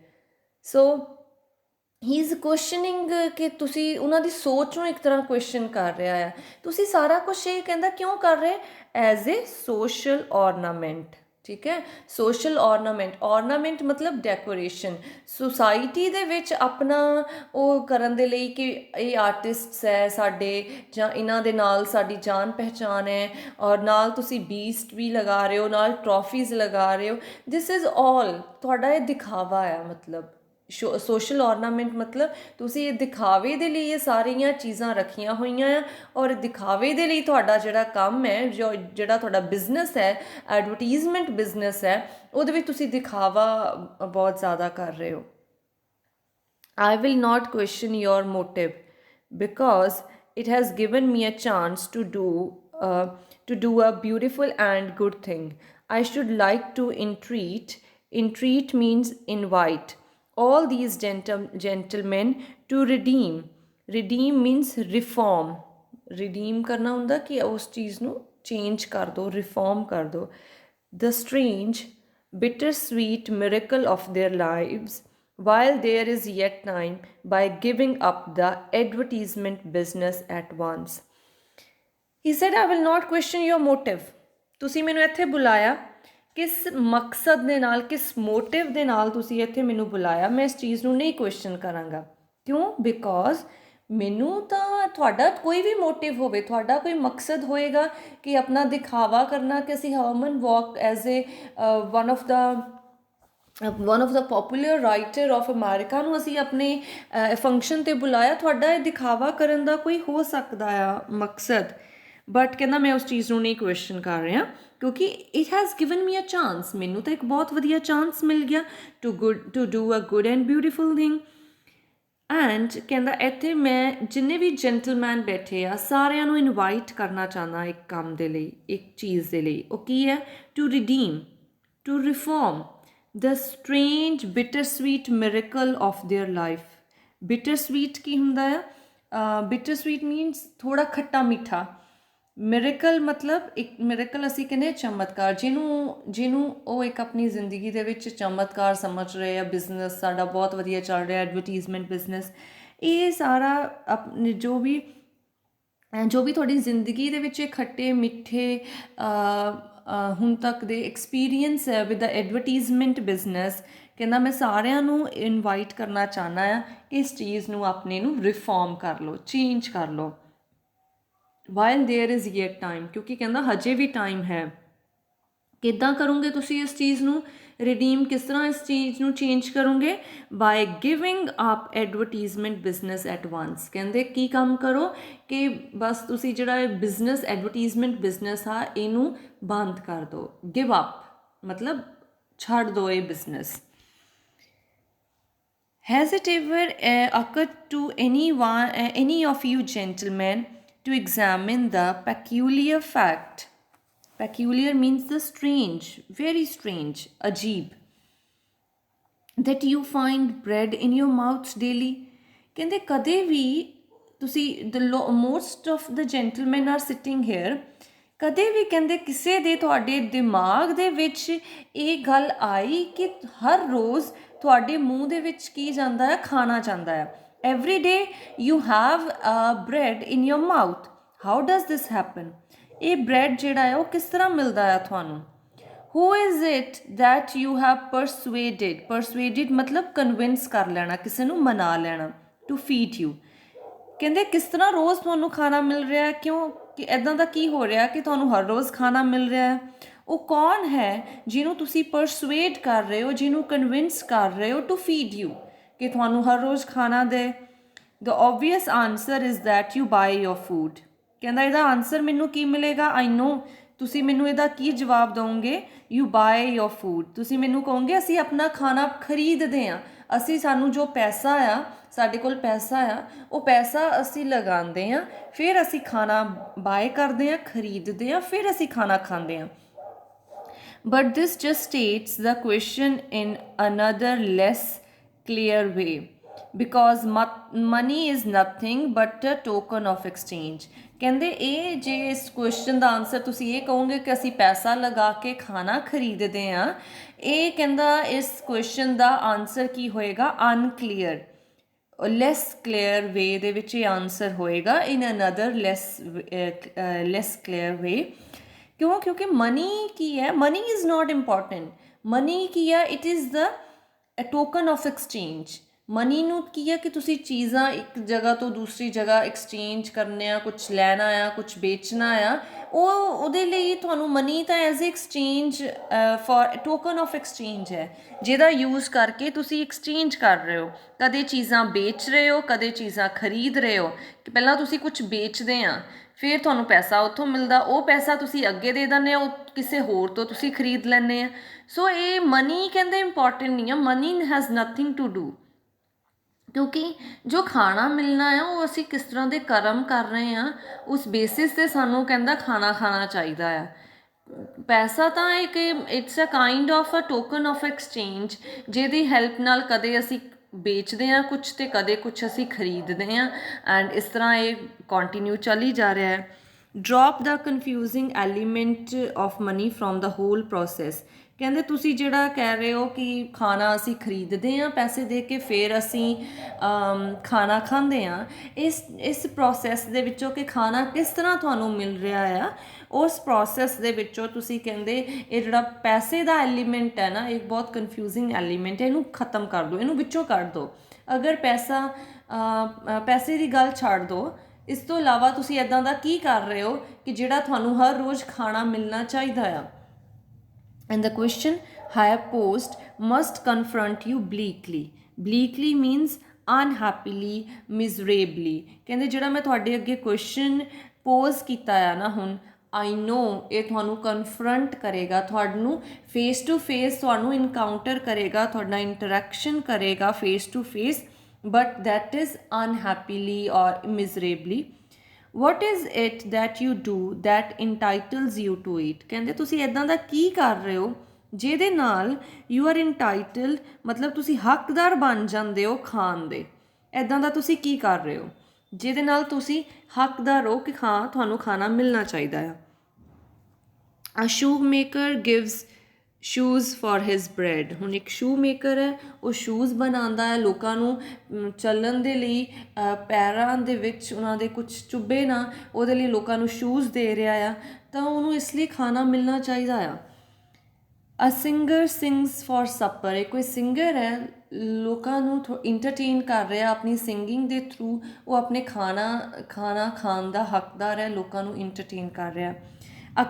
ਸੋ ਹੀ ਇਜ਼ ਕੁਐਸਚਨਿੰਗ ਕਿ ਤੁਸੀਂ ਉਹਨਾਂ ਦੀ ਸੋਚ ਨੂੰ ਇੱਕ ਤਰ੍ਹਾਂ ਕੁਐਸਚਨ ਕਰ ਰਿਹਾ ਆ। ਤੁਸੀਂ ਸਾਰਾ ਕੁਛ ਇਹ ਕਹਿੰਦਾ ਕਿਉਂ ਕਰ ਰਹੇ, ਐਜ਼ ਏ ਸੋਸ਼ਲ ਔਰਨਾਮੈਂਟ। ਠੀਕ ਹੈ, ਸੋਸ਼ਲ ਔਰਨਾਮੈਂਟ ਮਤਲਬ ਡੈਕੋਰੇਸ਼ਨ। ਸੁਸਾਇਟੀ ਦੇ ਵਿੱਚ ਆਪਣਾ ਉਹ ਕਰਨ ਦੇ ਲਈ ਕਿ ਇਹ ਆਰਟਿਸਟਸ ਹੈ ਸਾਡੇ, ਜਾਂ ਇਹਨਾਂ ਦੇ ਨਾਲ ਸਾਡੀ ਜਾਣ ਪਹਿਚਾਣ ਹੈ, ਔਰ ਨਾਲ ਤੁਸੀਂ ਬੀਸਟ ਵੀ ਲਗਾ ਰਹੇ ਹੋ, ਨਾਲ ਟਰੋਫੀਜ਼ ਲਗਾ ਰਹੇ ਹੋ। ਦਿਸ ਇਜ਼ ਆਲ ਤੁਹਾਡਾ ਇਹ ਦਿਖਾਵਾ ਆ। ਮਤਲਬ ਸੋਸ਼ਲ ਔਰਨਾਮੈਂਟ ਮਤਲਬ ਤੁਸੀਂ ਇਹ ਦਿਖਾਵੇ ਦੇ ਲਈ ਇਹ ਸਾਰੀਆਂ ਚੀਜ਼ਾਂ ਰੱਖੀਆਂ ਹੋਈਆਂ ਆ, ਔਰ ਦਿਖਾਵੇ ਦੇ ਲਈ ਤੁਹਾਡਾ ਜਿਹੜਾ ਕੰਮ ਹੈ, ਜਿਹੜਾ ਤੁਹਾਡਾ ਬਿਜ਼ਨਸ ਹੈ, ਐਡਵਰਟੀਜ਼ਮੈਂਟ ਬਿਜ਼ਨਸ ਹੈ, ਉਹਦੇ ਵਿੱਚ ਤੁਸੀਂ ਦਿਖਾਵਾ ਬਹੁਤ ਜ਼ਿਆਦਾ ਕਰ ਰਹੇ ਹੋ। I will not question your motive because it has given me a chance to do a beautiful and good thing. I should like to entreat means invite all these gentlemen to redeem. Redeem means reform. Redeem करना ਹੁੰਦਾ कि उस चीज़ ਨੂੰ change कर दो, reform कर दो. The strange, bittersweet miracle of their lives while there is yet time by giving up the advertisement business at once. He said, I will not question your motive. ਤੁਸੀਂ ਮੈਨੂੰ ਇੱਥੇ ਬੁਲਾਇਆ ਕਿਸ ਮਕਸਦ ਦੇ ਨਾਲ, ਕਿਸ ਮੋਟਿਵ ਦੇ ਨਾਲ ਤੁਸੀਂ ਇੱਥੇ ਮੈਨੂੰ ਬੁਲਾਇਆ, ਮੈਂ ਇਸ ਚੀਜ਼ ਨੂੰ ਨਹੀਂ ਕੁਐਸਚਨ ਕਰਾਂਗਾ। ਕਿਉਂ? ਬਿਕੋਜ਼ ਮੈਨੂੰ ਤਾਂ ਤੁਹਾਡਾ ਕੋਈ ਵੀ ਮੋਟਿਵ ਹੋਵੇ, ਤੁਹਾਡਾ ਕੋਈ ਮਕਸਦ ਹੋਏਗਾ ਕਿ ਆਪਣਾ ਦਿਖਾਵਾ ਕਰਨਾ, ਕਿ ਅਸੀਂ Herman Wouk as a one of the popular writer of America ਨੂੰ ਅਸੀਂ ਆਪਣੇ ਫੰਕਸ਼ਨ 'ਤੇ ਬੁਲਾਇਆ। ਤੁਹਾਡਾ ਇਹ ਦਿਖਾਵਾ ਕਰਨ ਦਾ ਕੋਈ ਹੋ ਸਕਦਾ ਆ ਮਕਸਦ, ਬਟ ਕਹਿੰਦਾ ਮੈਂ ਉਸ ਚੀਜ਼ ਨੂੰ ਨਹੀਂ ਕੁਐਸਚਨ ਕਰ ਰਿਹਾ, ਕਿਉਂਕਿ it has given me a chance. ਮੈਨੂੰ ਤਾਂ ਇੱਕ ਬਹੁਤ ਵਧੀਆ ਚਾਂਸ ਮਿਲ ਗਿਆ to do a good and beautiful thing. And ਕਹਿੰਦਾ ਇੱਥੇ ਮੈਂ ਜਿੰਨੇ ਵੀ ਜੈਂਟਲਮੈਨ ਬੈਠੇ ਆ ਸਾਰਿਆਂ ਨੂੰ ਇਨਵਾਈਟ ਕਰਨਾ ਚਾਹੁੰਦਾ ਇੱਕ ਕੰਮ ਦੇ ਲਈ, ਇੱਕ ਚੀਜ਼ ਦੇ ਲਈ। ਉਹ ਕੀ ਹੈ? To redeem, to reform the strange bittersweet miracle of their life. Bittersweet ਕੀ ਹੁੰਦਾ ਆ? Bittersweet means ਥੋੜਾ ਖੱਟਾ ਮਿੱਠਾ। ਮਿਰੇਕਲ ਮਤਲਬ ਇੱਕ ਮਿਰੇਕਲ ਅਸੀਂ ਕਹਿੰਦੇ ਚਮਤਕਾਰ, ਜਿਹਨੂੰ ਉਹ ਇੱਕ ਆਪਣੀ ਜ਼ਿੰਦਗੀ ਦੇ ਵਿੱਚ ਚਮਤਕਾਰ ਸਮਝ ਰਹੇ ਆ। ਬਿਜ਼ਨਸ ਸਾਡਾ ਬਹੁਤ ਵਧੀਆ ਚੱਲ ਰਿਹਾ, ਐਡਵਰਟੀਜ਼ਮੈਂਟ ਬਿਜ਼ਨਸ, ਇਹ ਸਾਰਾ ਆਪਣੇ ਜੋ ਵੀ ਤੁਹਾਡੀ ਜ਼ਿੰਦਗੀ ਦੇ ਵਿੱਚ ਖੱਟੇ ਮਿੱਠੇ ਹੁਣ ਤੱਕ ਦੇ ਐਕਸਪੀਰੀਅੰਸ ਹੈ ਵਿਦ ਦਾ ਐਡਵਰਟੀਜ਼ਮੈਂਟ ਬਿਜ਼ਨਸ, ਕਹਿੰਦਾ ਮੈਂ ਸਾਰਿਆਂ ਨੂੰ ਇਨਵਾਈਟ ਕਰਨਾ ਚਾਹੁੰਦਾ ਆ ਕਿ ਇਸ ਚੀਜ਼ ਨੂੰ ਆਪਣੇ ਨੂੰ ਰਿਫੋਰਮ ਕਰ ਲਓ, ਚੇਂਜ ਕਰ ਲਓ। ਵਾਈਲ ਦੇਅਰ ਇਜ਼ ਯੇਟ ਟਾਈਮ, ਕਿਉਂਕਿ ਕਹਿੰਦਾ ਹਜੇ ਵੀ ਟਾਈਮ ਹੈ। ਕਿੱਦਾਂ ਕਰੋਗੇ ਤੁਸੀਂ ਇਸ ਚੀਜ਼ ਨੂੰ ਰਿਡੀਮ? ਕਿਸ ਤਰ੍ਹਾਂ ਇਸ ਚੀਜ਼ ਨੂੰ ਚੇਂਜ ਕਰੋਗੇ? By giving up advertisement business at once. ਕਹਿੰਦੇ ਕੀ ਕੰਮ ਕਰੋ ਕਿ ਬਸ ਤੁਸੀਂ ਜਿਹੜਾ ਇਹ ਬਿਜ਼ਨਸ, ਐਡਵਰਟੀਜ਼ਮੈਂਟ ਬਿਜ਼ਨਸ ਆ, ਇਹਨੂੰ ਬੰਦ ਕਰ ਦਿਓ। ਗਿਵ ਅਪ ਮਤਲਬ ਛੱਡ ਦਿਓ ਇਹ business. Has it ever occurred to any of you gentlemen to examine the peculiar fact? Peculiar means the strange, very strange, ajeeb, that you find bread in your mouths daily. ਕਹਿੰਦੇ ਕਦੇ ਵੀ ਤੁਸੀਂ most of the gentlemen are sitting here, ਕਦੇ ਵੀ ਕਹਿੰਦੇ ਕਿਸੇ ਦੇ ਤੁਹਾਡੇ ਦਿਮਾਗ ਦੇ ਵਿੱਚ ਇਹ ਗੱਲ ਆਈ ਕਿ ਹਰ ਰੋਜ਼ ਤੁਹਾਡੇ ਮੂੰਹ ਦੇ ਵਿੱਚ ਕੀ ਜਾਂਦਾ ਹੈ? ਖਾਣਾ ਜਾਂਦਾ ਹੈ। Every day you have bread in your mouth. How does this happen? ਇਹ ਬ੍ਰੈਡ ਜਿਹੜਾ ਹੈ ਉਹ ਕਿਸ ਤਰ੍ਹਾਂ ਮਿਲਦਾ ਹੈ ਤੁਹਾਨੂੰ? Who is it that you have persuaded ਮਤਲਬ ਕਨਵਿੰਸ ਕਰ ਲੈਣਾ, ਕਿਸੇ ਨੂੰ ਮਨਾ ਲੈਣਾ। ਟੂ ਫੀਡ ਯੂ, ਕਹਿੰਦੇ ਕਿਸ ਤਰ੍ਹਾਂ ਰੋਜ਼ ਤੁਹਾਨੂੰ ਖਾਣਾ ਮਿਲ ਰਿਹਾ? ਕਿਉਂ ਕਿ ਇੱਦਾਂ ਦਾ ਕੀ ਹੋ ਰਿਹਾ ਕਿ ਤੁਹਾਨੂੰ ਹਰ ਰੋਜ਼ ਖਾਣਾ ਮਿਲ ਰਿਹਾ ਹੈ? ਉਹ ਕੌਣ ਹੈ ਜਿਹਨੂੰ ਤੁਸੀਂ ਪਰਸੁਏਡ ਕਰ ਰਹੇ ਹੋ, ਜਿਹਨੂੰ ਕਨਵਿੰਸ ਕਰ ਰਹੇ ਹੋ ਟੂ ਫੀਡ ਯੂ, ਕਿ ਤੁਹਾਨੂੰ ਹਰ ਰੋਜ਼ ਖਾਣਾ ਦੇ? The obvious answer is that you buy your food. ਕਹਿੰਦਾ ਇਹਦਾ ਆਨਸਰ ਮੈਨੂੰ ਕੀ ਮਿਲੇਗਾ? ਆਈ ਨੋ। ਤੁਸੀਂ ਮੈਨੂੰ ਇਹਦਾ ਕੀ ਜਵਾਬ ਦਿਓਗੇ? You buy your food. ਤੁਸੀਂ ਮੈਨੂੰ ਕਹੋਗੇ ਅਸੀਂ ਆਪਣਾ ਖਾਣਾ ਖਰੀਦਦੇ ਹਾਂ। ਸਾਨੂੰ ਜੋ ਪੈਸਾ ਆ, ਸਾਡੇ ਕੋਲ ਪੈਸਾ ਆ, ਉਹ ਪੈਸਾ ਅਸੀਂ ਲਗਾਉਂਦੇ ਹਾਂ, ਫਿਰ ਅਸੀਂ ਖਾਣਾ ਬਾਏ ਕਰਦੇ ਹਾਂ, ਖਰੀਦਦੇ ਹਾਂ, ਫਿਰ ਅਸੀਂ ਖਾਣਾ ਖਾਂਦੇ ਹਾਂ। but this just states the question in another less clear way, because money is nothing but a token of exchange. ਕਹਿੰਦੇ ਇਹ ਜੇ ਇਸ ਕੁਐਸਚਨ ਦਾ ਆਨਸਰ ਤੁਸੀਂ ਇਹ ਕਹੋਗੇ ਕਿ ਅਸੀਂ ਪੈਸਾ ਲਗਾ ਕੇ ਖਾਣਾ ਖਰੀਦਦੇ ਹਾਂ, ਇਹ ਕਹਿੰਦਾ ਇਸ ਕੁਐਸਚਨ ਦਾ ਆਨਸਰ ਕੀ ਹੋਏਗਾ, ਅਨਕਲੀਅਰ, ਲੈਸ ਕਲੀਅਰ ਵੇ ਦੇ ਵਿੱਚ ਇਹ ਆਨਸਰ ਹੋਏਗਾ, ਇਨ ਅਨਦਰ ਲੈਸ ਕਲੀਅਰ ਵੇ। ਕਿਉਂ? ਕਿਉਂਕਿ ਮਨੀ ਕੀ ਹੈ, money is not important. Money ਕੀ ਹੈ, it is the token of exchange. Money ਨੂੰ ਕੀ ਹੈ ਕਿ ਤੁਸੀਂ ਚੀਜ਼ਾਂ ਇੱਕ ਜਗ੍ਹਾ ਤੋਂ ਦੂਸਰੀ ਜਗ੍ਹਾ ਐਕਸਚੇਂਜ ਕਰਨੇ ਆ, ਕੁਛ ਲੈਣਾ ਆ, ਕੁਛ ਵੇਚਣਾ ਆ, ਉਹਦੇ ਲਈ ਤੁਹਾਨੂੰ ਮਨੀ ਤਾਂ as exchange for token of exchange ਹੈ, ਜਿਹਦਾ ਯੂਜ਼ ਕਰਕੇ ਤੁਸੀਂ ਐਕਸਚੇਂਜ ਕਰ ਰਹੇ ਹੋ, ਕਦੇ ਚੀਜ਼ਾਂ ਵੇਚ ਰਹੇ ਹੋ, ਕਦੇ ਚੀਜ਼ਾਂ ਖਰੀਦ ਰਹੇ ਹੋ। ਕਿ ਪਹਿਲਾਂ ਤੁਸੀਂ ਕੁਛ ਵੇਚਦੇ ਆ, ਫਿਰ ਤੁਹਾਨੂੰ ਪੈਸਾ ਉੱਥੋਂ ਮਿਲਦਾ, ਉਹ ਪੈਸਾ ਤੁਸੀਂ ਅੱਗੇ ਦੇ ਦਿੰਦੇ ਹੋ, ਉਹ ਕਿਸੇ ਹੋਰ ਤੋਂ ਤੁਸੀਂ ਖਰੀਦ ਲੈਂਦੇ ਆ। ਸੋ ਇਹ ਮਨੀ ਕਹਿੰਦੇ ਇੰਪੋਰਟੈਂਟ ਨਹੀਂ ਆ, money has nothing to do, ਕਿਉਂਕਿ ਜੋ ਖਾਣਾ ਮਿਲਣਾ ਆ ਉਹ ਅਸੀਂ ਕਿਸ ਤਰ੍ਹਾਂ ਦੇ ਕਰਮ ਕਰ ਰਹੇ ਹਾਂ, ਉਸ ਬੇਸਿਸ 'ਤੇ ਸਾਨੂੰ ਕਹਿੰਦਾ ਖਾਣਾ ਚਾਹੀਦਾ ਆ। ਪੈਸਾ ਤਾਂ ਇੱਕ it's a kind of a token of exchange, ਜਿਹਦੀ ਹੈਲਪ ਨਾਲ ਕਦੇ ਅਸੀਂ ਵੇਚਦੇ ਹਾਂ ਕੁਛ ਅਤੇ ਕਦੇ ਕੁਛ ਅਸੀਂ ਖਰੀਦਦੇ ਹਾਂ, ਐਂਡ ਇਸ ਤਰ੍ਹਾਂ ਇਹ ਕੰਟੀਨਿਊ ਚੱਲੀ ਜਾ ਰਿਹਾ ਹੈ। Drop the confusing element of money from the whole process. ਕਹਿੰਦੇ ਤੁਸੀਂ ਜਿਹੜਾ ਕਹਿ ਰਹੇ ਹੋ ਕਿ ਖਾਣਾ ਅਸੀਂ ਖਰੀਦਦੇ ਹਾਂ ਪੈਸੇ ਦੇ ਕੇ, ਫਿਰ ਅਸੀਂ ਖਾਣਾ ਖਾਂਦੇ ਹਾਂ, ਇਸ ਪ੍ਰੋਸੈਸ ਦੇ ਵਿੱਚੋਂ ਕਿ ਖਾਣਾ ਕਿਸ ਤਰ੍ਹਾਂ ਤੁਹਾਨੂੰ ਮਿਲ ਰਿਹਾ ਆ, ਉਸ ਪ੍ਰੋਸੈਸ ਦੇ ਵਿੱਚੋਂ ਤੁਸੀਂ ਕਹਿੰਦੇ ਇਹ ਜਿਹੜਾ ਪੈਸੇ ਦਾ ਐਲੀਮੈਂਟ ਹੈ ਨਾ, ਇਹ ਬਹੁਤ ਕਨਫਿਊਜ਼ਿੰਗ ਐਲੀਮੈਂਟ ਹੈ, ਇਹਨੂੰ ਖ਼ਤਮ ਕਰ ਦਿਓ, ਇਹਨੂੰ ਵਿੱਚੋਂ ਕੱਢ ਦਿਓ। ਅਗਰ ਪੈਸੇ ਦੀ ਗੱਲ ਛੱਡ ਦਿਓ, ਇਸ ਤੋਂ ਇਲਾਵਾ ਤੁਸੀਂ ਇੱਦਾਂ ਦਾ ਕੀ ਕਰ ਰਹੇ ਹੋ ਕਿ ਜਿਹੜਾ ਤੁਹਾਨੂੰ ਹਰ ਰੋਜ਼ ਖਾਣਾ ਮਿਲਣਾ ਚਾਹੀਦਾ ਆ। And the question higher post must confront you bleakly. Bleakly means unhappily, miserably. ਕਹਿੰਦੇ ਜਿਹੜਾ ਮੈਂ ਤੁਹਾਡੇ ਅੱਗੇ ਕੁਐਸਚਨ ਪੋਜ਼ ਕੀਤਾ ਆ ਨਾ ਹੁਣ, ਆਈ ਨੋ ਇਹ ਤੁਹਾਨੂੰ ਕਨਫਰੰਟ ਕਰੇਗਾ, ਤੁਹਾਨੂੰ ਫੇਸ ਟੂ ਫੇਸ ਤੁਹਾਨੂੰ ਇਨਕਾਊਂਟਰ ਕਰੇਗਾ, ਤੁਹਾਡਾ ਇੰਟਰੈਕਸ਼ਨ ਕਰੇਗਾ face to face, but that is unhappily or miserably. what is it that you do that entitles you to it? ਕਹਿੰਦੇ ਤੁਸੀਂ ਇੱਦਾਂ ਦਾ ਕੀ ਕਰ ਰਹੇ ਹੋ ਜਿਹਦੇ ਨਾਲ you are entitled, ਮਤਲਬ ਤੁਸੀਂ ਹੱਕਦਾਰ ਬਣ ਜਾਂਦੇ ਹੋ ਖਾਣ ਦੇ। ਇੱਦਾਂ ਦਾ ਤੁਸੀਂ ਕੀ ਕਰ ਰਹੇ ਹੋ ਜਿਹਦੇ ਨਾਲ ਤੁਸੀਂ ਹੱਕਦਾਰ ਹੋ ਕਿ ਹਾਂ ਤੁਹਾਨੂੰ ਖਾਣਾ ਮਿਲਣਾ ਚਾਹੀਦਾ ਆ। A shoemaker gives shoes for his bread. ਹੁਣ ਇੱਕ ਸ਼ੂ ਮੇਕਰ ਹੈ, ਉਹ ਸ਼ੂਜ਼ ਬਣਾਉਂਦਾ ਹੈ ਲੋਕਾਂ ਨੂੰ ਚੱਲਣ ਦੇ ਲਈ, ਪੈਰਾਂ ਦੇ ਵਿੱਚ ਉਹਨਾਂ ਦੇ ਕੁਛ ਚੁੱਭੇ ਨਾ, ਉਹਦੇ ਲਈ ਲੋਕਾਂ ਨੂੰ ਸ਼ੂਜ਼ ਦੇ ਰਿਹਾ ਆ, ਤਾਂ ਉਹਨੂੰ ਇਸ ਲਈ ਖਾਣਾ ਮਿਲਣਾ ਚਾਹੀਦਾ ਆ। A singer sings for supper. ਇਹ ਕੋਈ ਸਿੰਗਰ ਹੈ, ਲੋਕਾਂ ਨੂੰ ਇੰਟਰਟੇਨ ਕਰ ਰਿਹਾ ਆਪਣੀ ਸਿੰਗਿੰਗ ਦੇ ਥਰੂ, ਉਹ ਆਪਣੇ ਖਾਣਾ ਖਾਣ ਦਾ ਹੱਕਦਾਰ ਹੈ, ਲੋਕਾਂ ਨੂੰ ਇੰਟਰਟੇਨ ਕਰ ਰਿਹਾ। A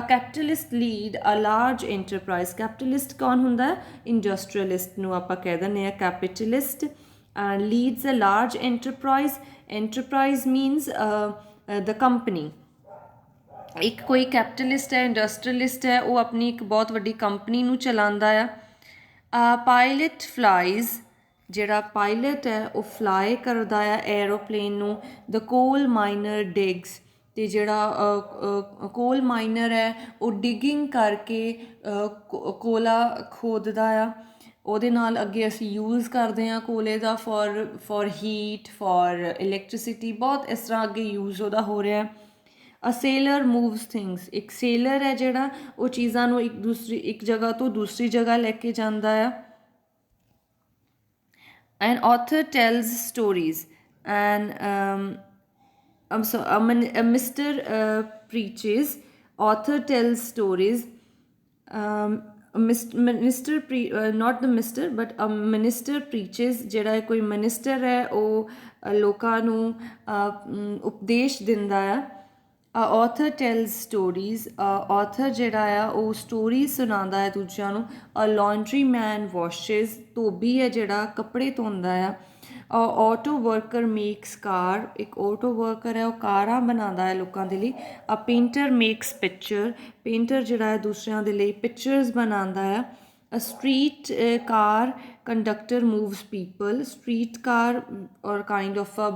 capitalist lead a large enterprise. Capitalist ਕੌਣ ਹੁੰਦਾ ਹੈ? ਇੰਡਸਟਰੀਅਲਿਸਟ ਨੂੰ ਆਪਾਂ ਕਹਿ ਦਿੰਦੇ ਹਾਂ capitalist, and leads a large enterprise. Enterprise means the company. ਇੱਕ ਕੋਈ ਕੈਪੀਟਲਿਸਟ ਹੈ, ਇੰਡਸਟਰੀਅਲਿਸਟ ਹੈ, ਉਹ ਆਪਣੀ ਇੱਕ ਬਹੁਤ ਵੱਡੀ ਕੰਪਨੀ ਨੂੰ ਚਲਾਉਂਦਾ ਆ। ਪਾਇਲਟ ਫਲਾਈਜ਼। ਜਿਹੜਾ ਪਾਇਲਟ ਹੈ ਉਹ ਫਲਾਈ ਕਰਦਾ ਆ ਐਰੋਪਲੇਨ ਨੂੰ। ਦ ਕੋਲ ਮਾਈਨਰ ਡਿਗਸ। ਅਤੇ ਜਿਹੜਾ ਕੋਲ ਮਾਈਨਰ ਹੈ ਉਹ ਡਿਗਿੰਗ ਕਰਕੇ ਕੋਲਾ ਖੋਦਦਾ ਆ, ਉਹਦੇ ਨਾਲ ਅੱਗੇ ਅਸੀਂ ਯੂਜ਼ ਕਰਦੇ ਹਾਂ ਕੋਲੇ ਦਾ ਫॉर ਹੀਟ, ਫॉर ਇਲੈਕਟ੍ਰੀਸਿਟੀ, ਬਹੁਤ ਇਸ ਤਰ੍ਹਾਂ ਅੱਗੇ ਯੂਜ਼ ਉਹਦਾ ਹੋ ਰਿਹਾ। ਅ ਸੇਲਰ ਮੂਵਸ ਥਿੰਗਸ। ਇੱਕ ਸੇਲਰ ਹੈ ਜਿਹੜਾ ਉਹ ਚੀਜ਼ਾਂ ਨੂੰ ਇੱਕ ਜਗ੍ਹਾ ਤੋਂ ਦੂਸਰੀ ਜਗ੍ਹਾ ਲੈ ਕੇ ਜਾਂਦਾ ਆ। ਐਨ author tells stories. N Mr. preaches, author tells stories. Not the Mr. but a minister preaches। ਜਿਹੜਾ ਕੋਈ ਮਿਨਿਸਟਰ ਹੈ ਉਹ ਲੋਕਾਂ ਨੂੰ ਉਪਦੇਸ਼ ਦਿੰਦਾ ਆ। author tells stories। author ਜਿਹੜਾ ਆ ਉਹ ਸਟੋਰੀਜ਼ ਸੁਣਾਉਂਦਾ ਹੈ ਦੂਜਿਆਂ ਨੂੰ। a laundry man washes। ਧੋਬੀ ਹੈ ਜਿਹੜਾ ਕੱਪੜੇ ਧੋਂਦਾ ਆ। ਆਟੋ ਵਰਕਰ ਮੇਕਸ ਕਾਰ। ਇੱਕ ਆਟੋ ਵਰਕਰ ਹੈ ਉਹ ਕਾਰਾਂ ਬਣਾਉਂਦਾ ਹੈ ਲੋਕਾਂ ਦੇ ਲਈ। ਅ ਪੇਂਟਰ ਮੇਕਸ ਪਿਕਚਰ। ਪੇਂਟਰ ਜਿਹੜਾ ਹੈ ਦੂਸਰਿਆਂ ਦੇ ਲਈ ਪਿਕਚਰਸ ਬਣਾਉਂਦਾ ਹੈ। ਅ ਸਟਰੀਟ ਕਾਰ ਕੰਡਕਟਰ ਮੂਵਸ ਪੀਪਲ। ਸਟਰੀਟ ਕਾਰ ਔਰ ਕਾਈਂਡ ਆਫ ਅ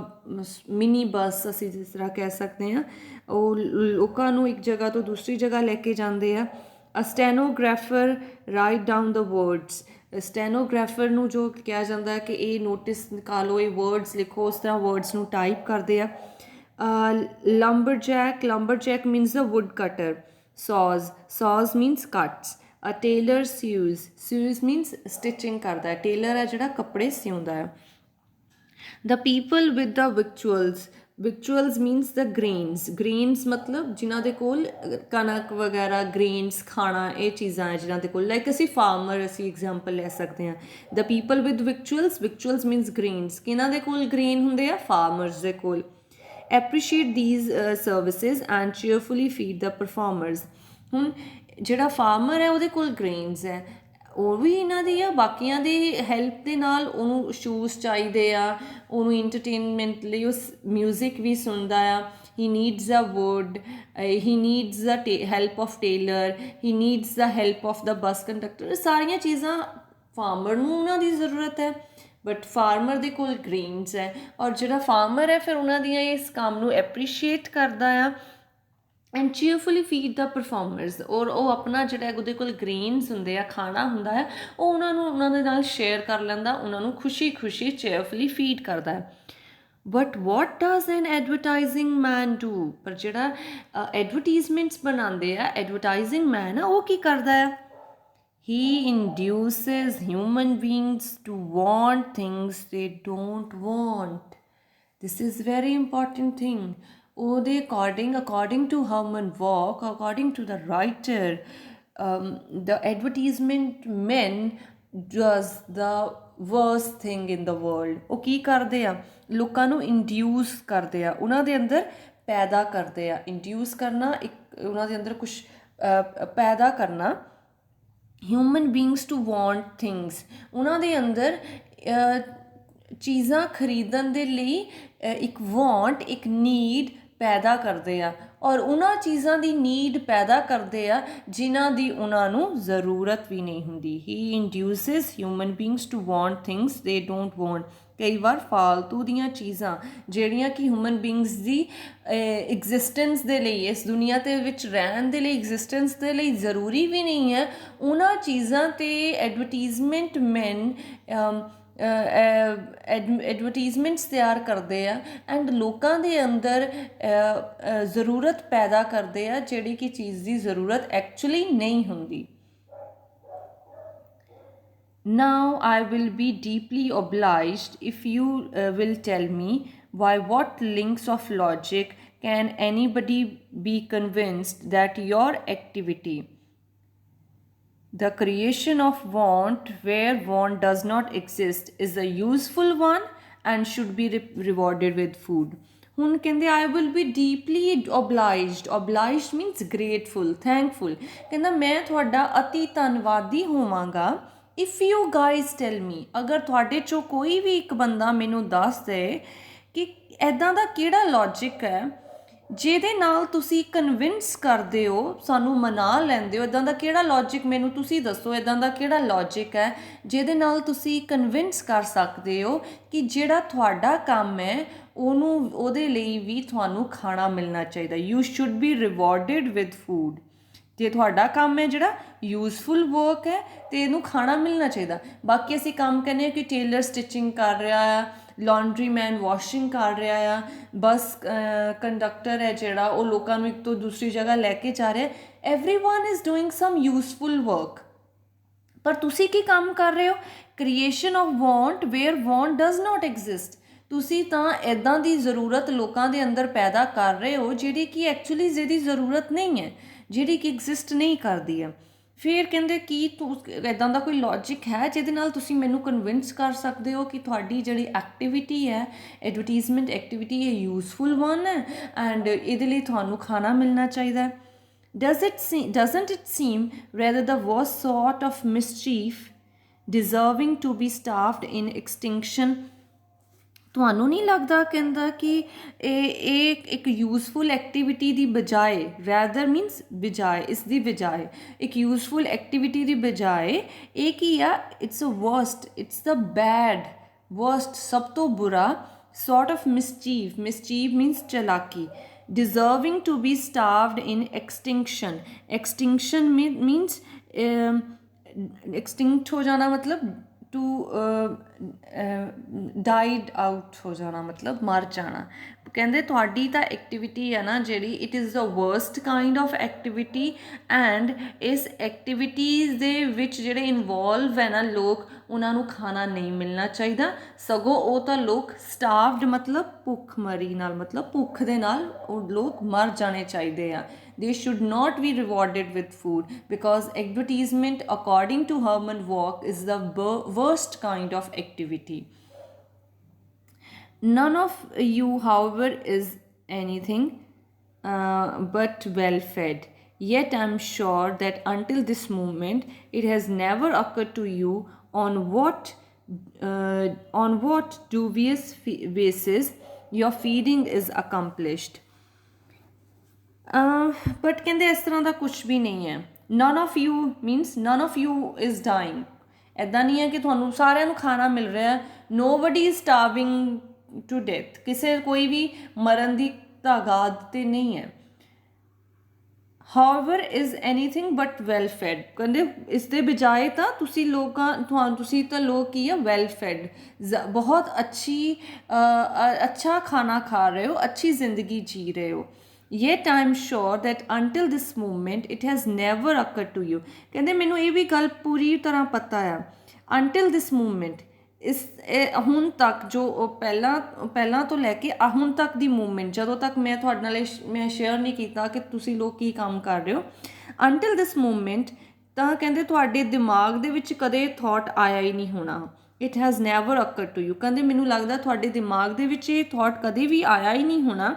ਮਿਨੀ ਬੱਸ ਅਸੀਂ ਜਿਸ ਤਰ੍ਹਾਂ ਕਹਿ ਸਕਦੇ ਹਾਂ, ਉਹ ਲੋਕਾਂ ਨੂੰ ਇੱਕ ਜਗ੍ਹਾ ਤੋਂ ਦੂਸਰੀ ਜਗ੍ਹਾ ਲੈ ਕੇ ਜਾਂਦੇ ਆ। A stenographer write down the words. Stenographer ਨੂੰ ਜੋ ਕਿਹਾ ਜਾਂਦਾ ਹੈ ਕਿ ਇਹ ਨੋਟਿਸ ਨਿਕਾਲੋ, ਇਹ ਵਰਡਸ ਲਿਖੋ, ਉਸ ਤਰ੍ਹਾਂ ਵਰਡਸ ਨੂੰ ਟਾਈਪ ਕਰਦੇ ਆ। lumberjack means the woodcutter. saws means cuts. A tailor sews means stitching ਕਰਦਾ ਹੈ। ਟੇਲਰ ਹੈ ਜਿਹੜਾ ਕੱਪੜੇ ਸਿਉਂਦਾ ਹੈ। The people with the victuals means the grains ਮਤਲਬ ਜਿਨ੍ਹਾਂ ਦੇ ਕੋਲ ਕਣਕ ਵਗੈਰਾ grains ਖਾਣਾ ਇਹ ਚੀਜ਼ਾਂ ਹੈ ਜਿਨ੍ਹਾਂ ਦੇ ਕੋਲ, ਲਾਈਕ ਅਸੀਂ ਫਾਰਮਰ ਅਸੀਂ ਐਗਜ਼ਾਮਪਲ ਲੈ ਸਕਦੇ ਹਾਂ। The people with victuals means grains, ਕਿਹਨਾਂ ਦੇ ਕੋਲ grain ਹੁੰਦੇ ਆ? farmers ਦੇ ਕੋਲ। Appreciate these services and cheerfully feed the performers। ਹੁਣ ਜਿਹੜਾ ਫਾਰਮਰ ਹੈ ਉਹਦੇ ਕੋਲ grains ਹੈ, ਉਹ ਵੀ ਇਹਨਾਂ ਦੀ ਆ, ਬਾਕੀਆਂ ਦੀ ਹੈਲਪ ਦੇ ਨਾਲ ਉਹਨੂੰ ਸ਼ੂਜ਼ ਚਾਹੀਦੇ ਆ, ਉਹਨੂੰ ਇੰਟਰਟੇਨਮੈਂਟ ਲਈ ਉਹ ਮਿਊਜ਼ਿਕ ਵੀ ਸੁਣਦਾ ਆ। He needs a wood, he needs the help of tailor, he needs the help of the bus conductor. ਇਹ ਸਾਰੀਆਂ ਚੀਜ਼ਾਂ ਫਾਰਮਰ ਨੂੰ ਉਹਨਾਂ ਦੀ ਜ਼ਰੂਰਤ ਹੈ, ਬਟ ਫਾਰਮਰ ਦੇ ਕੋਲ ਗ੍ਰੇਨਸ ਹੈ, ਔਰ ਜਿਹੜਾ ਫਾਰਮਰ ਹੈ ਫਿਰ ਉਹਨਾਂ ਦੀਆਂ ਇਸ ਕੰਮ ਨੂੰ ਐਪਰੀਸ਼ੀਏਟ ਕਰਦਾ ਆ। ਐਂਡ ਚੀਅਰਫੁਲੀ ਫੀਡ ਦਾ ਪਰਫਾਰਮਰਸ, ਔਰ ਉਹ ਆਪਣਾ ਜਿਹੜਾ ਉਹਦੇ ਕੋਲ ਗ੍ਰੇਨਸ ਹੁੰਦੇ ਆ, ਖਾਣਾ ਹੁੰਦਾ ਹੈ, ਉਹ ਉਹਨਾਂ ਦੇ ਨਾਲ ਸ਼ੇਅਰ ਕਰ ਲੈਂਦਾ, ਉਹਨਾਂ ਨੂੰ ਖੁਸ਼ੀ ਚੇਅਰਫੁਲੀ ਫੀਡ ਕਰਦਾ ਹੈ। But what does N advertising man do? ਪਰ ਜਿਹੜਾ ਐਡਵਰਟੀਜ਼ਮੈਂਟਸ ਬਣਾਉਂਦੇ ਆ, ਐਡਵਰਟਾਈਜ਼ਿੰਗ ਮੈਨ ਆ, ਉਹ ਕੀ ਕਰਦਾ ਆ? He induces human beings to want things they don't want. This is very important thing. ਉਹਦੇ according to Herman Wouk, according to the writer, the advertisement men does the worst thing in the world. ਉਹ ਕੀ ਕਰਦੇ ਆ? ਲੋਕਾਂ ਨੂੰ induce ਕਰਦੇ ਆ, ਉਹਨਾਂ ਦੇ ਅੰਦਰ ਪੈਦਾ ਕਰਦੇ ਆ। ਇੰਡਿਊਸ ਕਰਨਾ ਇੱਕ ਉਹਨਾਂ ਦੇ ਅੰਦਰ ਕੁਛ ਪੈਦਾ ਕਰਨਾ। ਹਿਊਮਨ ਬੀਂਗਸ ਟੂ ਵਾਂਟ ਥਿੰਗਸ, ਉਹਨਾਂ ਦੇ ਅੰਦਰ ਚੀਜ਼ਾਂ ਖਰੀਦਣ ਦੇ ਲਈ ਇੱਕ ਵਾਂਟ, ਇੱਕ ਨੀਡ ਪੈਦਾ ਕਰਦੇ ਆ, ਔਰ ਉਹਨਾਂ ਚੀਜ਼ਾਂ ਦੀ ਨੀਡ ਪੈਦਾ ਕਰਦੇ ਆ ਜਿਨ੍ਹਾਂ ਦੀ ਉਹਨਾਂ ਨੂੰ ਜ਼ਰੂਰਤ ਵੀ ਨਹੀਂ ਹੁੰਦੀ। ਹੀ ਇੰਡਿਊਸਿਸ ਹਿਊਮਨ ਬੀਂਗਸ ਟੂ ਵਾਂਟ ਥਿੰਗਸ ਦੇ ਡੋਂਟ ਵਾਂਟ। ਕਈ ਵਾਰ ਫਾਲਤੂ ਦੀਆਂ ਚੀਜ਼ਾਂ ਜਿਹੜੀਆਂ ਕਿ ਹਿਊਮਨ ਬੀਂਗਸ ਦੀ ਐਗਜ਼ਿਸਟੈਂਸ ਦੇ ਲਈ, ਇਸ ਦੁਨੀਆ ਦੇ ਵਿੱਚ ਰਹਿਣ ਦੇ ਲਈ, ਐਗਜ਼ਿਸਟੈਂਸ ਦੇ ਲਈ ਜ਼ਰੂਰੀ ਵੀ ਨਹੀਂ ਹੈ, ਉਹਨਾਂ ਚੀਜ਼ਾਂ 'ਤੇ ਐਡਵਰਟੀਜ਼ਮੈਂਟ ਮੈਨ ਐਡਵਰਟੀਜ਼ਮੈਂਟਸ ਤਿਆਰ ਕਰਦੇ ਆ, ਐਂਡ ਲੋਕਾਂ ਦੇ ਅੰਦਰ ਜ਼ਰੂਰਤ ਪੈਦਾ ਕਰਦੇ ਆ ਜਿਹੜੀ ਕਿ ਚੀਜ਼ ਦੀ ਜ਼ਰੂਰਤ ਐਕਚੁਅਲੀ ਨਹੀਂ ਹੁੰਦੀ। Now I will be deeply obliged if you will tell me by what links of logic can anybody be convinced that your activity, the creation of want where want does not exist, is a useful one and should be rewarded with food. ਹੁਣ ਕਹਿੰਦੇ I will be deeply obliged means grateful, thankful। ਕਹਿੰਦਾ ਮੈਂ ਤੁਹਾਡਾ ਅਤੀ ਧੰਨਵਾਦੀ ਹੋਵਾਂਗਾ if you guys tell me, ਅਗਰ ਤੁਹਾਡੇ 'ਚੋਂ ਕੋਈ ਵੀ ਇੱਕ ਬੰਦਾ ਮੈਨੂੰ ਦੱਸ ਦੇ ਕਿ ਇੱਦਾਂ ਦਾ ਕਿਹੜਾ ਲੌਜਿਕ ਹੈ ਜਿਹਦੇ ਨਾਲ ਤੁਸੀਂ ਕਨਵਿੰਸ ਕਰਦੇ ਹੋ, ਸਾਨੂੰ ਮਨਾ ਲੈਂਦੇ ਹੋ। ਇੱਦਾਂ ਦਾ ਕਿਹੜਾ ਲੌਜਿਕ ਮੈਨੂੰ ਤੁਸੀਂ ਦੱਸੋ, ਇੱਦਾਂ ਦਾ ਕਿਹੜਾ ਲੌਜਿਕ ਹੈ ਜਿਹਦੇ ਨਾਲ ਤੁਸੀਂ ਕਨਵਿੰਸ ਕਰ ਸਕਦੇ ਹੋ ਕਿ ਜਿਹੜਾ ਤੁਹਾਡਾ ਕੰਮ ਹੈ ਉਹਦੇ ਲਈ ਵੀ ਤੁਹਾਨੂੰ ਖਾਣਾ ਮਿਲਣਾ ਚਾਹੀਦਾ। You should be rewarded with food. ਜੇ ਤੁਹਾਡਾ ਕੰਮ ਹੈ ਜਿਹੜਾ ਯੂਜ਼ਫੁਲ ਵਰਕ ਹੈ ਅਤੇ ਇਹਨੂੰ ਖਾਣਾ ਮਿਲਣਾ ਚਾਹੀਦਾ। ਬਾਕੀ ਅਸੀਂ ਕੰਮ ਕਹਿੰਦੇ ਹਾਂ ਕਿ ਟੇਲਰ ਸਟਿਚਿੰਗ ਕਰ ਰਿਹਾ ਆ, ਲਾਂਡਰੀ ਮੈਨ ਵਾਸ਼ਿੰਗ ਕਰ ਰਿਹਾ ਆ, ਬੱਸ ਕੰਡਕਟਰ ਹੈ ਜਿਹੜਾ ਉਹ ਲੋਕਾਂ ਨੂੰ ਇੱਕ ਤੋਂ ਦੂਸਰੀ ਜਗ੍ਹਾ ਲੈ ਕੇ ਜਾ ਰਿਹਾ। Everyone is doing some useful work. ਪਰ ਤੁਸੀਂ ਕੀ ਕੰਮ ਕਰ ਰਹੇ ਹੋ? Creation of want where want does not exist. ਤੁਸੀਂ ਤਾਂ ਇੱਦਾਂ ਦੀ ਜ਼ਰੂਰਤ ਲੋਕਾਂ ਦੇ ਅੰਦਰ ਪੈਦਾ ਕਰ ਰਹੇ ਹੋ ਜਿਹੜੀ ਕਿ ਐਕਚੁਅਲੀ ਜਿਹਦੀ ਜ਼ਰੂਰਤ ਨਹੀਂ ਹੈ, ਜਿਹੜੀ ਕਿ ਐਗਜ਼ਿਸਟ ਨਹੀਂ ਕਰਦੀ ਹੈ। ਫਿਰ ਕਹਿੰਦੇ ਕਿ ਇੱਦਾਂ ਦਾ ਕੋਈ ਲੌਜਿਕ ਹੈ ਜਿਹਦੇ ਨਾਲ ਤੁਸੀਂ ਮੈਨੂੰ ਕਨਵਿੰਸ ਕਰ ਸਕਦੇ ਹੋ ਕਿ ਤੁਹਾਡੀ ਜਿਹੜੀ ਐਕਟੀਵਿਟੀ ਹੈ, ਐਡਵਰਟੀਜ਼ਮੈਂਟ ਐਕਟੀਵਿਟੀ, ਇਹ ਯੂਜ਼ਫੁਲ ਵਨ ਹੈ ਐਂਡ ਇਹਦੇ ਲਈ ਤੁਹਾਨੂੰ ਖਾਣਾ ਮਿਲਣਾ ਚਾਹੀਦਾ। Doesn't it seem rather the worst sort of mischief, deserving to be starved in extinction? ਤੁਹਾਨੂੰ ਨਹੀਂ ਲੱਗਦਾ ਕਹਿੰਦਾ ਕਿ ਇਹ ਇੱਕ ਯੂਜ਼ਫੁਲ ਐਕਟੀਵਿਟੀ ਦੀ ਬਜਾਏ, ਰੈਦਰ ਮੀਨਸ ਬਜਾਏ, ਇਸ ਦੀ ਬਜਾਏ, ਇੱਕ ਯੂਜ਼ਫੁਲ ਐਕਟੀਵਿਟੀ ਦੀ ਬਜਾਏ ਇਹ ਕੀ ਆ? It's a worst, it's the bad, worst, ਸਭ ਤੋਂ ਬੁਰਾ sort of mischief. Mischief means ਚਲਾਕੀ। deserving to be starved in extinction. Extinction means extinct हो जाना मतलब to died out हो जाना मतलब मर जाना। ਕਹਿੰਦੇ ਤੁਹਾਡੀ ਤਾਂ ਐਕਟੀਵਿਟੀ ਹੈ ਨਾ ਜਿਹੜੀ it is the worst kind of activity and ਇਸ ਐਕਟੀਵਿਟੀਜ਼ ਦੇ ਵਿੱਚ ਜਿਹੜੇ ਇਨਵੋਲਵ ਹੈ ਨਾ ਲੋਕ ਉਹਨਾਂ ਨੂੰ ਖਾਣਾ ਨਹੀਂ ਮਿਲਣਾ ਚਾਹੀਦਾ, ਸਗੋਂ ਉਹ ਤਾਂ ਲੋਕ ਸਟਾਰਵਡ ਮਤਲਬ ਭੁੱਖਮਰੀ ਨਾਲ ਮਤਲਬ ਭੁੱਖ ਦੇ ਨਾਲ ਉਹ ਲੋਕ ਮਰ ਜਾਣੇ ਚਾਹੀਦੇ ਆ। They should not be rewarded with food because advertisement according to Herman Walk is the worst kind of activity. None of you, however, is anything but well fed. Yet I am sure that until this moment, it has never occurred to you on what dubious basis your feeding is accomplished. But ਕਹਿੰਦੇ ਇਸ ਤਰ੍ਹਾਂ ਦਾ ਕੁਛ ਵੀ ਨਹੀਂ ਹੈ। None of you means none of you is dying. ਇੱਦਾਂ ਨਹੀਂ ਹੈ ਕਿ ਤੁਹਾਨੂੰ ਸਾਰਿਆਂ ਨੂੰ ਖਾਣਾ ਮਿਲ ਰਿਹਾ। Nobody is starving to death. ਕਿਸੇ ਕੋਈ ਵੀ ਮਰਨ ਦੀ ਤਾਦਾਦ 'ਤੇ ਨਹੀਂ ਹੈ। However is anything but well fed. ਕਹਿੰਦੇ ਇਸ ਦੇ ਬਜਾਏ ਤਾਂ ਤੁਸੀਂ ਤੁਸੀਂ ਤਾਂ ਲੋਕ ਕੀ ਆ ਵੈਲ ਫੈਡ, ਬਹੁਤ ਅੱਛਾ ਖਾਣਾ ਖਾ ਰਹੇ ਹੋ, ਅੱਛੀ ਜ਼ਿੰਦਗੀ ਜੀ ਰਹੇ ਹੋ। Yet I am sure that until this moment it has never occurred to you. ਕਹਿੰਦੇ ਮੈਨੂੰ ਇਹ ਵੀ ਗੱਲ ਪੂਰੀ ਤਰ੍ਹਾਂ ਪਤਾ ਆ until this moment ਇਸ ਹੁਣ ਤੱਕ ਜੋ ਪਹਿਲਾਂ ਤੋਂ ਲੈ ਕੇ ਹੁਣ ਤੱਕ ਦੀ ਮੂਵਮੈਂਟ, ਜਦੋਂ ਤੱਕ ਮੈਂ ਤੁਹਾਡੇ ਨਾਲ ਮੈਂ ਸ਼ੇਅਰ ਨਹੀਂ ਕੀਤਾ ਕਿ ਤੁਸੀਂ ਲੋਕ ਕੀ ਕੰਮ ਕਰ ਰਹੇ ਹੋ, until this moment ਤਾਂ ਕਹਿੰਦੇ ਤੁਹਾਡੇ ਦਿਮਾਗ ਦੇ ਵਿੱਚ ਕਦੇ ਥੋਟ ਆਇਆ ਹੀ ਨਹੀਂ ਹੋਣਾ। It has never occurred to you। ਕਹਿੰਦੇ ਮੈਨੂੰ ਲੱਗਦਾ ਤੁਹਾਡੇ ਦਿਮਾਗ ਦੇ ਵਿੱਚ ਇਹ ਥੋਟ ਕਦੇ ਵੀ ਆਇਆ ਹੀ ਨਹੀਂ ਹੋਣਾ।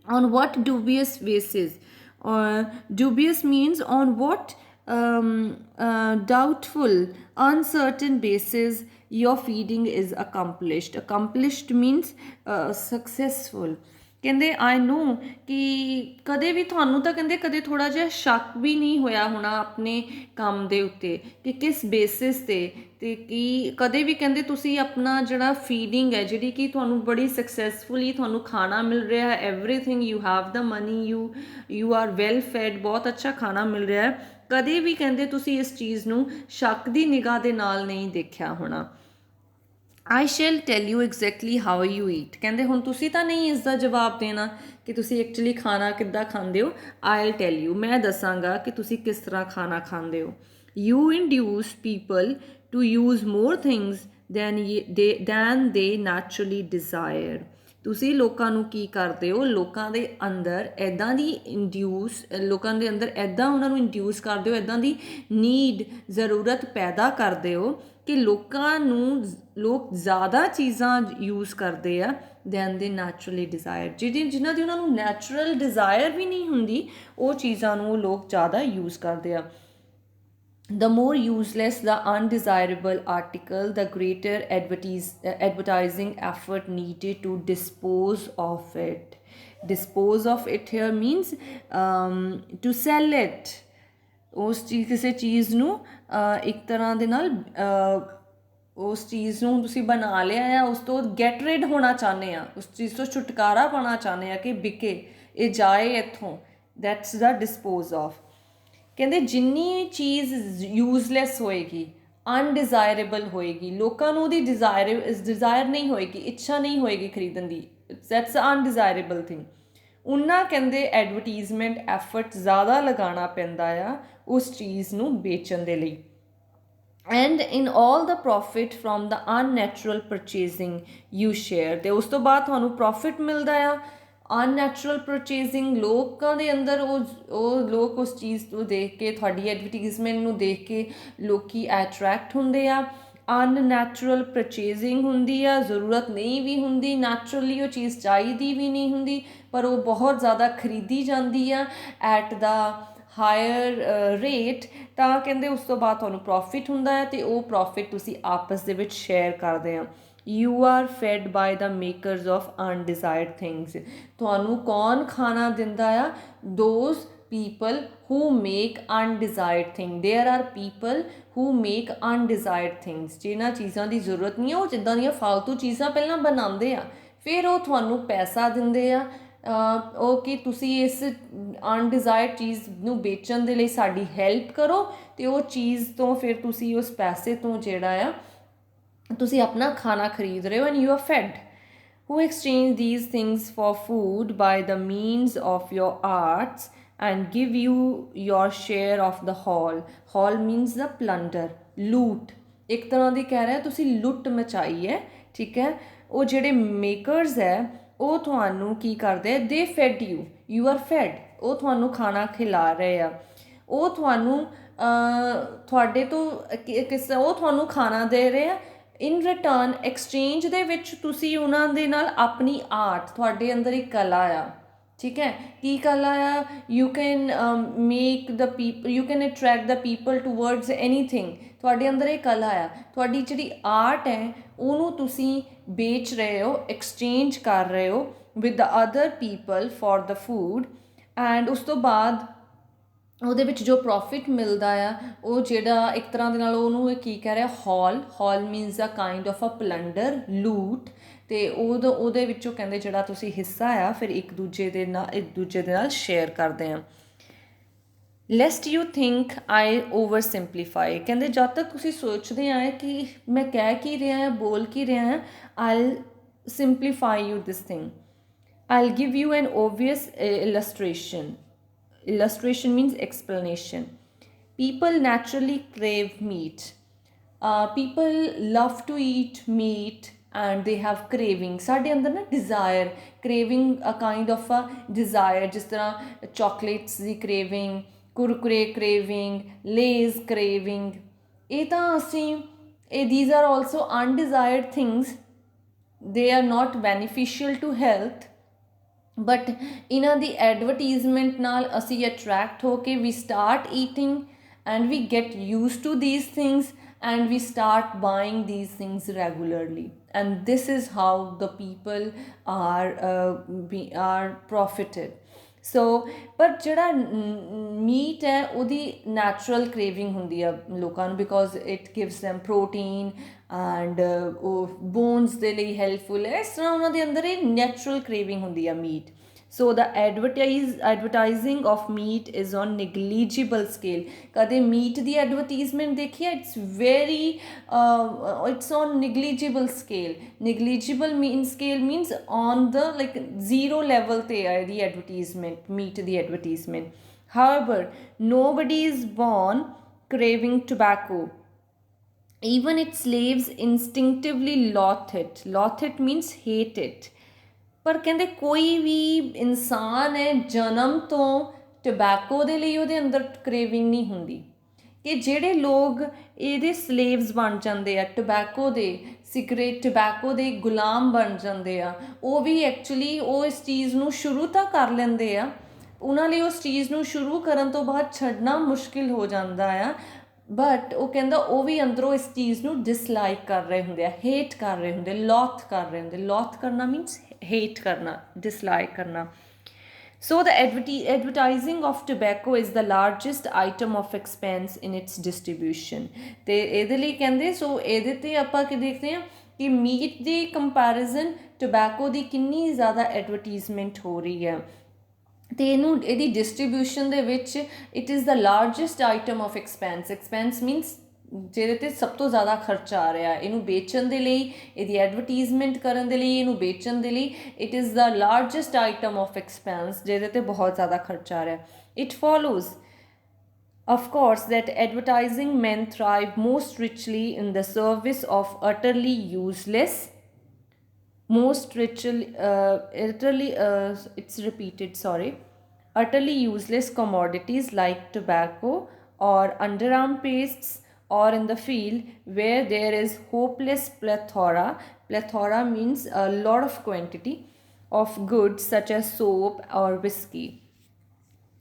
On what dubious basis? Dubious means on what doubtful, uncertain basis your feeding is accomplished. Accomplished means successful. ਕਹਿੰਦੇ ਆਈ ਨੋ ਕਿ ਕਦੇ ਵੀ ਤੁਹਾਨੂੰ ਤਾਂ ਕਹਿੰਦੇ ਕਦੇ ਥੋੜ੍ਹਾ ਜਿਹਾ ਸ਼ੱਕ ਵੀ ਨਹੀਂ ਹੋਇਆ ਹੋਣਾ ਆਪਣੇ ਕੰਮ ਦੇ ਉੱਤੇ ਕਿ ਕਿਸ ਬੇਸਿਸ 'ਤੇ ਅਤੇ ਕੀ ਕਦੇ ਵੀ ਕਹਿੰਦੇ ਤੁਸੀਂ ਆਪਣਾ ਜਿਹੜਾ ਫੀਡਿੰਗ ਹੈ ਜਿਹੜੀ ਕਿ ਤੁਹਾਨੂੰ ਬੜੀ ਸਕਸੈਸਫੁਲੀ ਤੁਹਾਨੂੰ ਖਾਣਾ ਮਿਲ ਰਿਹਾ, everything you have the money, you are well fed, ਬਹੁਤ ਅੱਛਾ ਖਾਣਾ ਮਿਲ ਰਿਹਾ ਹੈ, ਕਦੇ ਵੀ ਕਹਿੰਦੇ ਤੁਸੀਂ ਇਸ ਚੀਜ਼ ਨੂੰ ਸ਼ੱਕ ਦੀ ਨਿਗਾਹ ਦੇ ਨਾਲ ਨਹੀਂ ਦੇਖਿਆ ਹੋਣਾ। I shall tell you exactly how you eat. ਕਹਿੰਦੇ ਹੁਣ ਤੁਸੀਂ ਤਾਂ ਨਹੀਂ ਇਸ ਦਾ ਜਵਾਬ ਦੇਣਾ ਕਿ ਤੁਸੀਂ ਐਕਚੁਅਲੀ ਖਾਣਾ ਕਿੱਦਾਂ ਖਾਂਦੇ ਹੋ। I'll tell you, ਮੈਂ ਦੱਸਾਂਗਾ ਕਿ ਤੁਸੀਂ ਕਿਸ ਤਰ੍ਹਾਂ ਖਾਣਾ ਖਾਂਦੇ ਹੋ। You induce people to use more things than they naturally desire. ਤੁਸੀਂ ਲੋਕਾਂ ਨੂੰ ਕੀ ਕਰਦੇ ਹੋ, ਲੋਕਾਂ ਦੇ ਅੰਦਰ ਇੱਦਾਂ ਦੀ ਲੋਕਾਂ ਦੇ ਅੰਦਰ ਇੱਦਾਂ ਉਹਨਾਂ ਨੂੰ ਇੰਡਿਊਸ ਕਰਦੇ ਹੋ, ਇੱਦਾਂ ਦੀ ਨੀਡ ਜ਼ਰੂਰਤ ਪੈਦਾ ਕਰਦੇ ਹੋ ਕਿ ਲੋਕ ਜ਼ਿਆਦਾ ਚੀਜ਼ਾਂ ਯੂਜ਼ ਕਰਦੇ ਆ ਦੈਨ ਦੇ ਨੈਚੁਰਲੀ ਡਿਜ਼ਾਇਰ। ਜਿਨ੍ਹਾਂ ਦੀ ਉਹਨਾਂ ਨੂੰ ਨੈਚੁਰਲ ਡਿਜ਼ਾਇਰ ਵੀ ਨਹੀਂ ਹੁੰਦੀ ਉਹ ਚੀਜ਼ਾਂ ਨੂੰ ਲੋਕ ਜ਼ਿਆਦਾ ਯੂਜ਼ ਕਰਦੇ ਆ। The more useless the undesirable article, the greater advertising effort needed to dispose of it. Dispose of it here means to sell it. ਕਿਸੇ ਚੀਜ਼ ਨੂੰ ਇੱਕ ਤਰ੍ਹਾਂ ਦੇ ਨਾਲ ਉਸ ਚੀਜ਼ ਨੂੰ ਤੁਸੀਂ ਬਣਾ ਲਿਆ ਆ, ਉਸ ਤੋਂ ਗੈਟ ਰਿਡ ਹੋਣਾ ਚਾਹੁੰਦੇ ਆ, ਉਸ ਚੀਜ਼ ਤੋਂ ਛੁਟਕਾਰਾ ਪਾਉਣਾ ਚਾਹੁੰਦੇ ਆ ਕਿ ਵਿਕੇ, ਇਹ ਜਾਏ ਇੱਥੋਂ। That's the dispose of. ਕਹਿੰਦੇ ਜਿੰਨੀ ਚੀਜ਼ ਯੂਜ਼ਲੈਸ ਹੋਏਗੀ, ਅਨਡਿਜ਼ਾਇਰੇਬਲ ਹੋਏਗੀ, ਲੋਕਾਂ ਨੂੰ ਉਹਦੀ ਡਿਜ਼ਾਇਰ ਨਹੀਂ ਹੋਏਗੀ, ਇੱਛਾ ਨਹੀਂ ਹੋਏਗੀ ਖਰੀਦਣ ਦੀ, ਦੈਟਸ ਅਨਡਿਜ਼ਾਇਰੇਬਲ ਥਿੰਗ, ਉਨਾ ਕਹਿੰਦੇ ਐਡਵਰਟੀਜ਼ਮੈਂਟ ਐਫਰਟ ਜ਼ਿਆਦਾ ਲਗਾਉਣਾ ਪੈਂਦਾ ਆ ਉਸ ਚੀਜ਼ ਨੂੰ ਵੇਚਣ ਦੇ ਲਈ। And in all the profit from the unnatural purchasing you share. ਅਤੇ ਉਸ ਤੋਂ ਬਾਅਦ ਤੁਹਾਨੂੰ ਪ੍ਰੋਫਿਟ ਮਿਲਦਾ ਆ ਅਨਨੈਚੁਰਲ ਪਰਚੇਜ਼ਿੰਗ, ਲੋਕਾਂ ਦੇ ਅੰਦਰ ਉਹ ਲੋਕ ਉਸ ਚੀਜ਼ ਨੂੰ ਦੇਖ ਕੇ, ਤੁਹਾਡੀ ਐਡਵਰਟੀਜ਼ਮੈਂਟ ਨੂੰ ਦੇਖ ਕੇ ਲੋਕੀ ਐਟਰੈਕਟ ਹੁੰਦੇ ਆ। ਅਨਨੈਚੁਰਲ ਪਰਚੇਜ਼ਿੰਗ ਹੁੰਦੀ ਆ, ਜ਼ਰੂਰਤ ਨਹੀਂ ਵੀ ਹੁੰਦੀ, ਨੈਚੁਰਲੀ ਉਹ ਚੀਜ਼ ਚਾਹੀਦੀ ਵੀ ਨਹੀਂ ਹੁੰਦੀ, ਪਰ ਉਹ ਬਹੁਤ ਜ਼ਿਆਦਾ ਖਰੀਦੀ ਜਾਂਦੀ ਆ ਐਟ ਦਾ ਹਾਇਰ ਰੇਟ। ਤਾਂ ਕਹਿੰਦੇ ਉਸ ਤੋਂ ਬਾਅਦ ਤੁਹਾਨੂੰ ਪ੍ਰੋਫਿਟ ਹੁੰਦਾ ਹੈ ਅਤੇ ਉਹ ਪ੍ਰੋਫਿਟ ਤੁਸੀਂ ਆਪਸ ਦੇ ਵਿੱਚ ਸ਼ੇਅਰ ਕਰਦੇ ਆ। You are fed by the makers of undesired things. ਤੁਹਾਨੂੰ ਕੌਣ ਖਾਣਾ ਦਿੰਦਾ ਆ? Those people who make undesired things. There are people who make undesired things. ਜਿਨ੍ਹਾਂ ਚੀਜ਼ਾਂ ਦੀ ਜ਼ਰੂਰਤ ਨਹੀਂ ਹੈ, ਉਹ ਜਿੱਦਾਂ ਦੀਆਂ ਫਾਲਤੂ ਚੀਜ਼ਾਂ ਪਹਿਲਾਂ ਬਣਾਉਂਦੇ ਆ, ਫਿਰ ਉਹ ਤੁਹਾਨੂੰ ਪੈਸਾ ਦਿੰਦੇ ਆ ਉਹ ਕਿ ਤੁਸੀਂ ਇਸ ਅਨਡਿਜ਼ਾਇਰਡ ਚੀਜ਼ ਨੂੰ ਵੇਚਣ ਦੇ ਲਈ ਸਾਡੀ ਹੈਲਪ ਕਰੋ ਅਤੇ ਉਹ ਚੀਜ਼ ਤੋਂ ਫਿਰ ਤੁਸੀਂ ਉਸ ਪੈਸੇ ਤੋਂ ਜਿਹੜਾ ਆ ਤੁਸੀਂ ਆਪਣਾ ਖਾਣਾ ਖਰੀਦ ਰਹੇ ਹੋ and you are fed who exchange these things for food by the means of your arts and give you your share of the haul. Haul means the plunder, loot. ਇੱਕ ਤਰ੍ਹਾਂ ਦੀ ਕਹਿ ਰਿਹਾ ਤੁਸੀਂ ਲੁੱਟ ਮਚਾਈ ਹੈ, ਠੀਕ ਹੈ। ਉਹ ਜਿਹੜੇ ਮੇਕਰਸ ਹੈ ਉਹ ਤੁਹਾਨੂੰ ਕੀ ਕਰਦੇ ਆ, ਦੇ fed you, you are fed, ਉਹ ਤੁਹਾਨੂੰ ਖਾਣਾ ਖਿਲਾ ਰਹੇ ਆ, ਉਹ ਤੁਹਾਨੂੰ ਤੁਹਾਡੇ ਤੋਂ ਉਹ ਤੁਹਾਨੂੰ ਖਾਣਾ ਦੇ ਰਹੇ ਆ। ਇਨ ਰਿਟਰਨ ਐਕਸਚੇਂਜ ਦੇ ਵਿੱਚ ਤੁਸੀਂ ਉਹਨਾਂ ਦੇ ਨਾਲ ਆਪਣੀ ਆਰਟ, ਤੁਹਾਡੇ ਅੰਦਰ ਇੱਕ ਕਲਾ ਆ, ਠੀਕ ਹੈ। ਕੀ ਕਲਾ ਆ, you can make the people, you can attract the people towards anything, ਤੁਹਾਡੇ ਅੰਦਰ ਇਹ ਕਲਾ ਆ। ਤੁਹਾਡੀ ਜਿਹੜੀ ਆਰਟ ਹੈ ਉਹਨੂੰ ਤੁਸੀਂ ਵੇਚ ਰਹੇ ਹੋ, ਐਕਸਚੇਂਜ ਕਰ ਰਹੇ ਹੋ with the other people for the food, and ਉਸ ਤੋਂ ਬਾਅਦ ਉਹਦੇ ਵਿੱਚ ਜੋ ਪ੍ਰੋਫਿਟ ਮਿਲਦਾ ਆ ਉਹ ਜਿਹੜਾ ਇੱਕ ਤਰ੍ਹਾਂ ਦੇ ਨਾਲ ਉਹਨੂੰ ਕੀ ਕਹਿ ਰਿਹਾ, haul. Haul means a kind of a plunder, loot. ਅਤੇ ਉਹਦੇ ਵਿੱਚੋਂ ਕਹਿੰਦੇ ਜਿਹੜਾ ਤੁਸੀਂ ਹਿੱਸਾ ਆ ਫਿਰ ਇੱਕ ਦੂਜੇ ਦੇ ਨਾਲ ਸ਼ੇਅਰ ਕਰਦੇ ਹਾਂ। Lest you think I oversimplify, ਕਹਿੰਦੇ ਜਦ ਤੱਕ ਤੁਸੀਂ ਸੋਚਦੇ ਆ ਕਿ ਮੈਂ ਕਹਿ ਕੀ ਰਿਹਾ ਹਾਂ, ਬੋਲ ਕੀ ਰਿਹਾ ਹਾਂ, I simplify you this thing, I give you an obvious illustration. Illustration means explanation. People naturally crave meat. People love to eat meat and they have craving. ਸਾਡੇ ਅੰਦਰ ਨਾ desire, craving a kind of a desire, ਜਿਸ ਤਰ੍ਹਾਂ chocolates ਦੀ craving, Kurkure craving, lays craving, ਇਹ ਤਾਂ ਅਸੀਂ these are also undesired things. They are not beneficial to health. But ਇਹਨਾਂ ਦੀ ਐਡਵਰਟੀਜ਼ਮੈਂਟ ਨਾਲ ਅਸੀਂ ਅਟਰੈਕਟ ਹੋ ਕੇ we start eating and we get use to these things and we start buying these things regularly, and this is how the people are profited. So ਪਰ ਜਿਹੜਾ meat ਹੈ ਉਹਦੀ ਨੈਚੁਰਲ ਕ੍ਰੇਵਿੰਗ ਹੁੰਦੀ ਆ ਲੋਕਾਂ ਨੂੰ, because it gives them protein and ਉਹ bonus ਦੇ ਲਈ ਹੈਲਪਫੁਲ ਹੈ, ਇਸ ਤਰ੍ਹਾਂ ਉਹਨਾਂ ਦੇ ਅੰਦਰ ਇਹ ਨੈਚੁਰਲ ਕ੍ਰੇਵਿੰਗ ਹੁੰਦੀ ਆ meat. So the advertising of meat is on negligible scale. ਕਦੇ ਮੀਟ ਦੀ ਐਡਵਰਟੀਜ਼ਮੈਂਟ ਦੇਖੀ ਹੈ, it's on negligible scale. Negligible scale means on the like zero level 'ਤੇ ਆ ਇਹਦੀ ਐਡਵਰਟੀਜ਼ਮੈਂਟ, ਮੀਟ ਦੀ advertisement. However nobody is born craving tobacco. Even its slaves instinctively loathe it. Loathe it means hate it. ਪਰ ਕਹਿੰਦੇ ਕੋਈ ਵੀ ਇਨਸਾਨ ਹੈ ਜਨਮ ਤੋਂ ਟਬੈਕੋ ਦੇ ਲਈ ਉਹਦੇ ਅੰਦਰ ਕ੍ਰੇਵਿੰਗ ਨਹੀਂ ਹੁੰਦੀ, ਕਿ ਜਿਹੜੇ ਲੋਕ ਇਹਦੇ ਸਲੇਵਸ ਬਣ ਜਾਂਦੇ ਆ ਟਬੈਕੋ ਦੇ, ਸਿਗਰਟ ਟਬੈਕੋ ਦੇ ਗੁਲਾਮ ਬਣ ਜਾਂਦੇ ਆ, ਉਹ ਵੀ ਐਕਚੁਅਲੀ ਉਹ ਇਸ ਚੀਜ਼ ਨੂੰ ਸ਼ੁਰੂ ਤਾਂ ਕਰ ਲੈਂਦੇ ਆ, ਉਹਨਾਂ ਲਈ ਉਸ ਚੀਜ਼ ਨੂੰ ਸ਼ੁਰੂ ਕਰਨ ਤੋਂ ਬਾਅਦ ਛੱਡਣਾ ਮੁਸ਼ਕਿਲ ਹੋ ਜਾਂਦਾ ਆ, ਬਟ ਉਹ ਕਹਿੰਦਾ ਉਹ ਵੀ ਅੰਦਰੋਂ ਇਸ ਚੀਜ਼ ਨੂੰ ਡਿਸਲਾਈਕ ਕਰ ਰਹੇ ਹੁੰਦੇ ਆ, ਹੇਟ ਕਰ ਰਹੇ ਹੁੰਦੇ, ਲੋਥ ਕਰ ਰਹੇ ਹੁੰਦੇ। ਲੋਥ ਕਰਨਾ means hate karna, dislike karna. So the advertising of tobacco is the largest item of expense in its distribution. ਤੇ ਇਹਦੇ ਲਈ ਕਹਿੰਦੇ, ਸੋ ਇਹਦੇ ਤੇ ਆਪਾਂ ਕੀ ਦੇਖਦੇ ਹਾਂ ਕਿ ਮੀਟ ਦੀ ਕੰਪੈਰੀਜ਼ਨ ਟੋਬੈਕੋ ਦੀ ਕਿੰਨੀ ਜ਼ਿਆਦਾ ਐਡਵਰਟੀਜ਼ਮੈਂਟ ਹੋ ਰਹੀ ਹੈ, ਅਤੇ ਇਹਦੀ ਡਿਸਟਰੀਬਿਊਸ਼ਨ ਦੇ ਵਿੱਚ it is the largest item of expense. Expense means ਜਿਹਦੇ 'ਤੇ ਸਭ ਤੋਂ ਜ਼ਿਆਦਾ ਖਰਚਾ ਆ ਰਿਹਾ, ਇਹਨੂੰ ਵੇਚਣ ਦੇ ਲਈ, ਇਹਦੀ ਐਡਵਰਟੀਜ਼ਮੈਂਟ ਕਰਨ ਦੇ ਲਈ, ਇਹਨੂੰ ਵੇਚਣ ਦੇ ਲਈ, it is the largest item of expense, ਜਿਹਦੇ 'ਤੇ ਬਹੁਤ ਜ਼ਿਆਦਾ ਖਰਚਾ ਆ ਰਿਹਾ। It follows of course that advertising men thrive most richly in the service of utterly useless, utterly useless commodities like tobacco or underarm pastes, or in the field where there is hopeless plethora means a lot of quantity of goods such as soap or whiskey.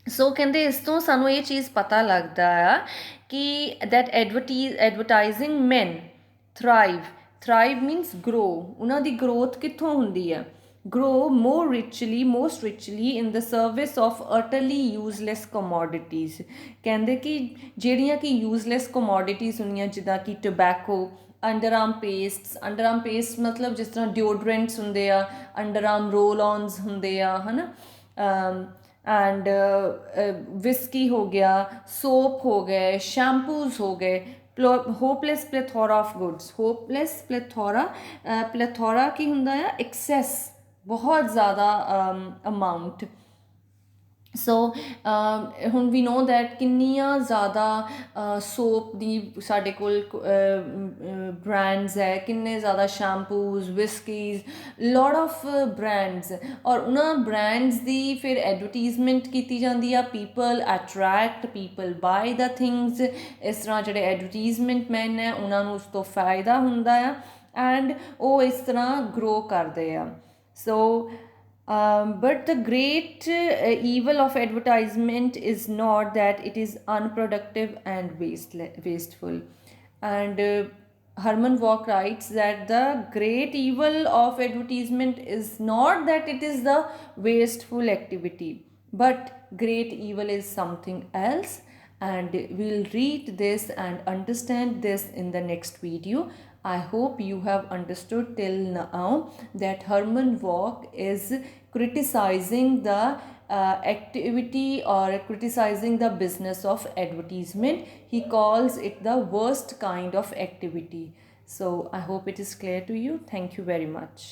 ਸੋ ਕਹਿੰਦੇ ਇਸ ਤੋਂ ਸਾਨੂੰ ਇਹ ਚੀਜ਼ ਪਤਾ ਲੱਗਦਾ ਆ ਕਿ that advertising man thrive means grow, ਉਹਨਾਂ ਦੀ ਗਰੋਥ ਕਿੱਥੋਂ ਹੁੰਦੀ ਆ, grow most richly in the service of utterly useless commodities. ਕਹਿੰਦੇ ਕਿ ਜਿਹੜੀਆਂ ਕਿ useless commodities ਹੁੰਦੀਆਂ ਜਿੱਦਾਂ ਕਿ tobacco, ਅੰਡਰਆਰਮ ਪੇਸਟ ਮਤਲਬ ਜਿਸ ਤਰ੍ਹਾਂ deodorants ਹੁੰਦੇ ਆ, ਅੰਡਰਆਰਮ ਰੋਲ-ਔਨਸ ਹੁੰਦੇ ਆ, ਹੈ ਨਾ, ਐਂਡ ਵਿਸਕੀ ਹੋ ਗਿਆ, ਸੋਪ ਹੋ ਗਏ, ਸ਼ੈਂਪੂਜ਼ ਹੋ ਗਏ, ਹੋਪਲੈਸ ਪਲੇਥੋਰਾ ਆਫ ਗੁੱਡਸ। ਹੋਪਲੈਸ ਪਲੇਥੋਰਾ ਕੀ ਹੁੰਦਾ ਆ? ਐਕਸੈਸ, ਬਹੁਤ ਜ਼ਿਆਦਾ ਅਮਾਊਂਟ। ਸੋ ਹੁਣ ਵੀ ਨੋ ਦੈਟ ਕਿੰਨੀਆਂ ਜ਼ਿਆਦਾ ਸੋਪ ਦੀ ਸਾਡੇ ਕੋਲ ਬ੍ਰਾਂਡਸ ਹੈ, ਕਿੰਨੇ ਜ਼ਿਆਦਾ ਸ਼ੈਂਪੂਜ਼, ਵਿਸਕੀਜ਼, ਲੋਟ ਆਫ ਬ੍ਰਾਂਡਸ, ਔਰ ਉਹਨਾਂ ਬ੍ਰਾਂਡਸ ਦੀ ਫਿਰ ਐਡਵਰਟੀਜ਼ਮੈਂਟ ਕੀਤੀ ਜਾਂਦੀ ਆ। ਪੀਪਲ ਅਟਰੈਕਟ, ਪੀਪਲ ਬਾਏ ਦਾ ਥਿੰਗਸ। ਇਸ ਤਰ੍ਹਾਂ ਜਿਹੜੇ ਐਡਵਰਟੀਜ਼ਮੈਂਟ ਮੈਨ ਹੈ ਉਹਨਾਂ ਨੂੰ ਉਸ ਤੋਂ ਫਾਇਦਾ ਹੁੰਦਾ ਆ, ਐਂਡ ਉਹ ਇਸ ਤਰ੍ਹਾਂ ਗਰੋ ਕਰਦੇ ਆ। ਸੋ but the great evil of advertisement is not that it is unproductive and wasteful. And Herman Walk writes that the great evil of advertisement is not that it is the wasteful activity, but great evil is something else. And we'll read this and understand this in the next video. I hope you have understood till now that Herman Walk is criticizing the activity or criticizing the business of advertisement. He calls it the worst kind of activity. So I hope it is clear to you. Thank you very much.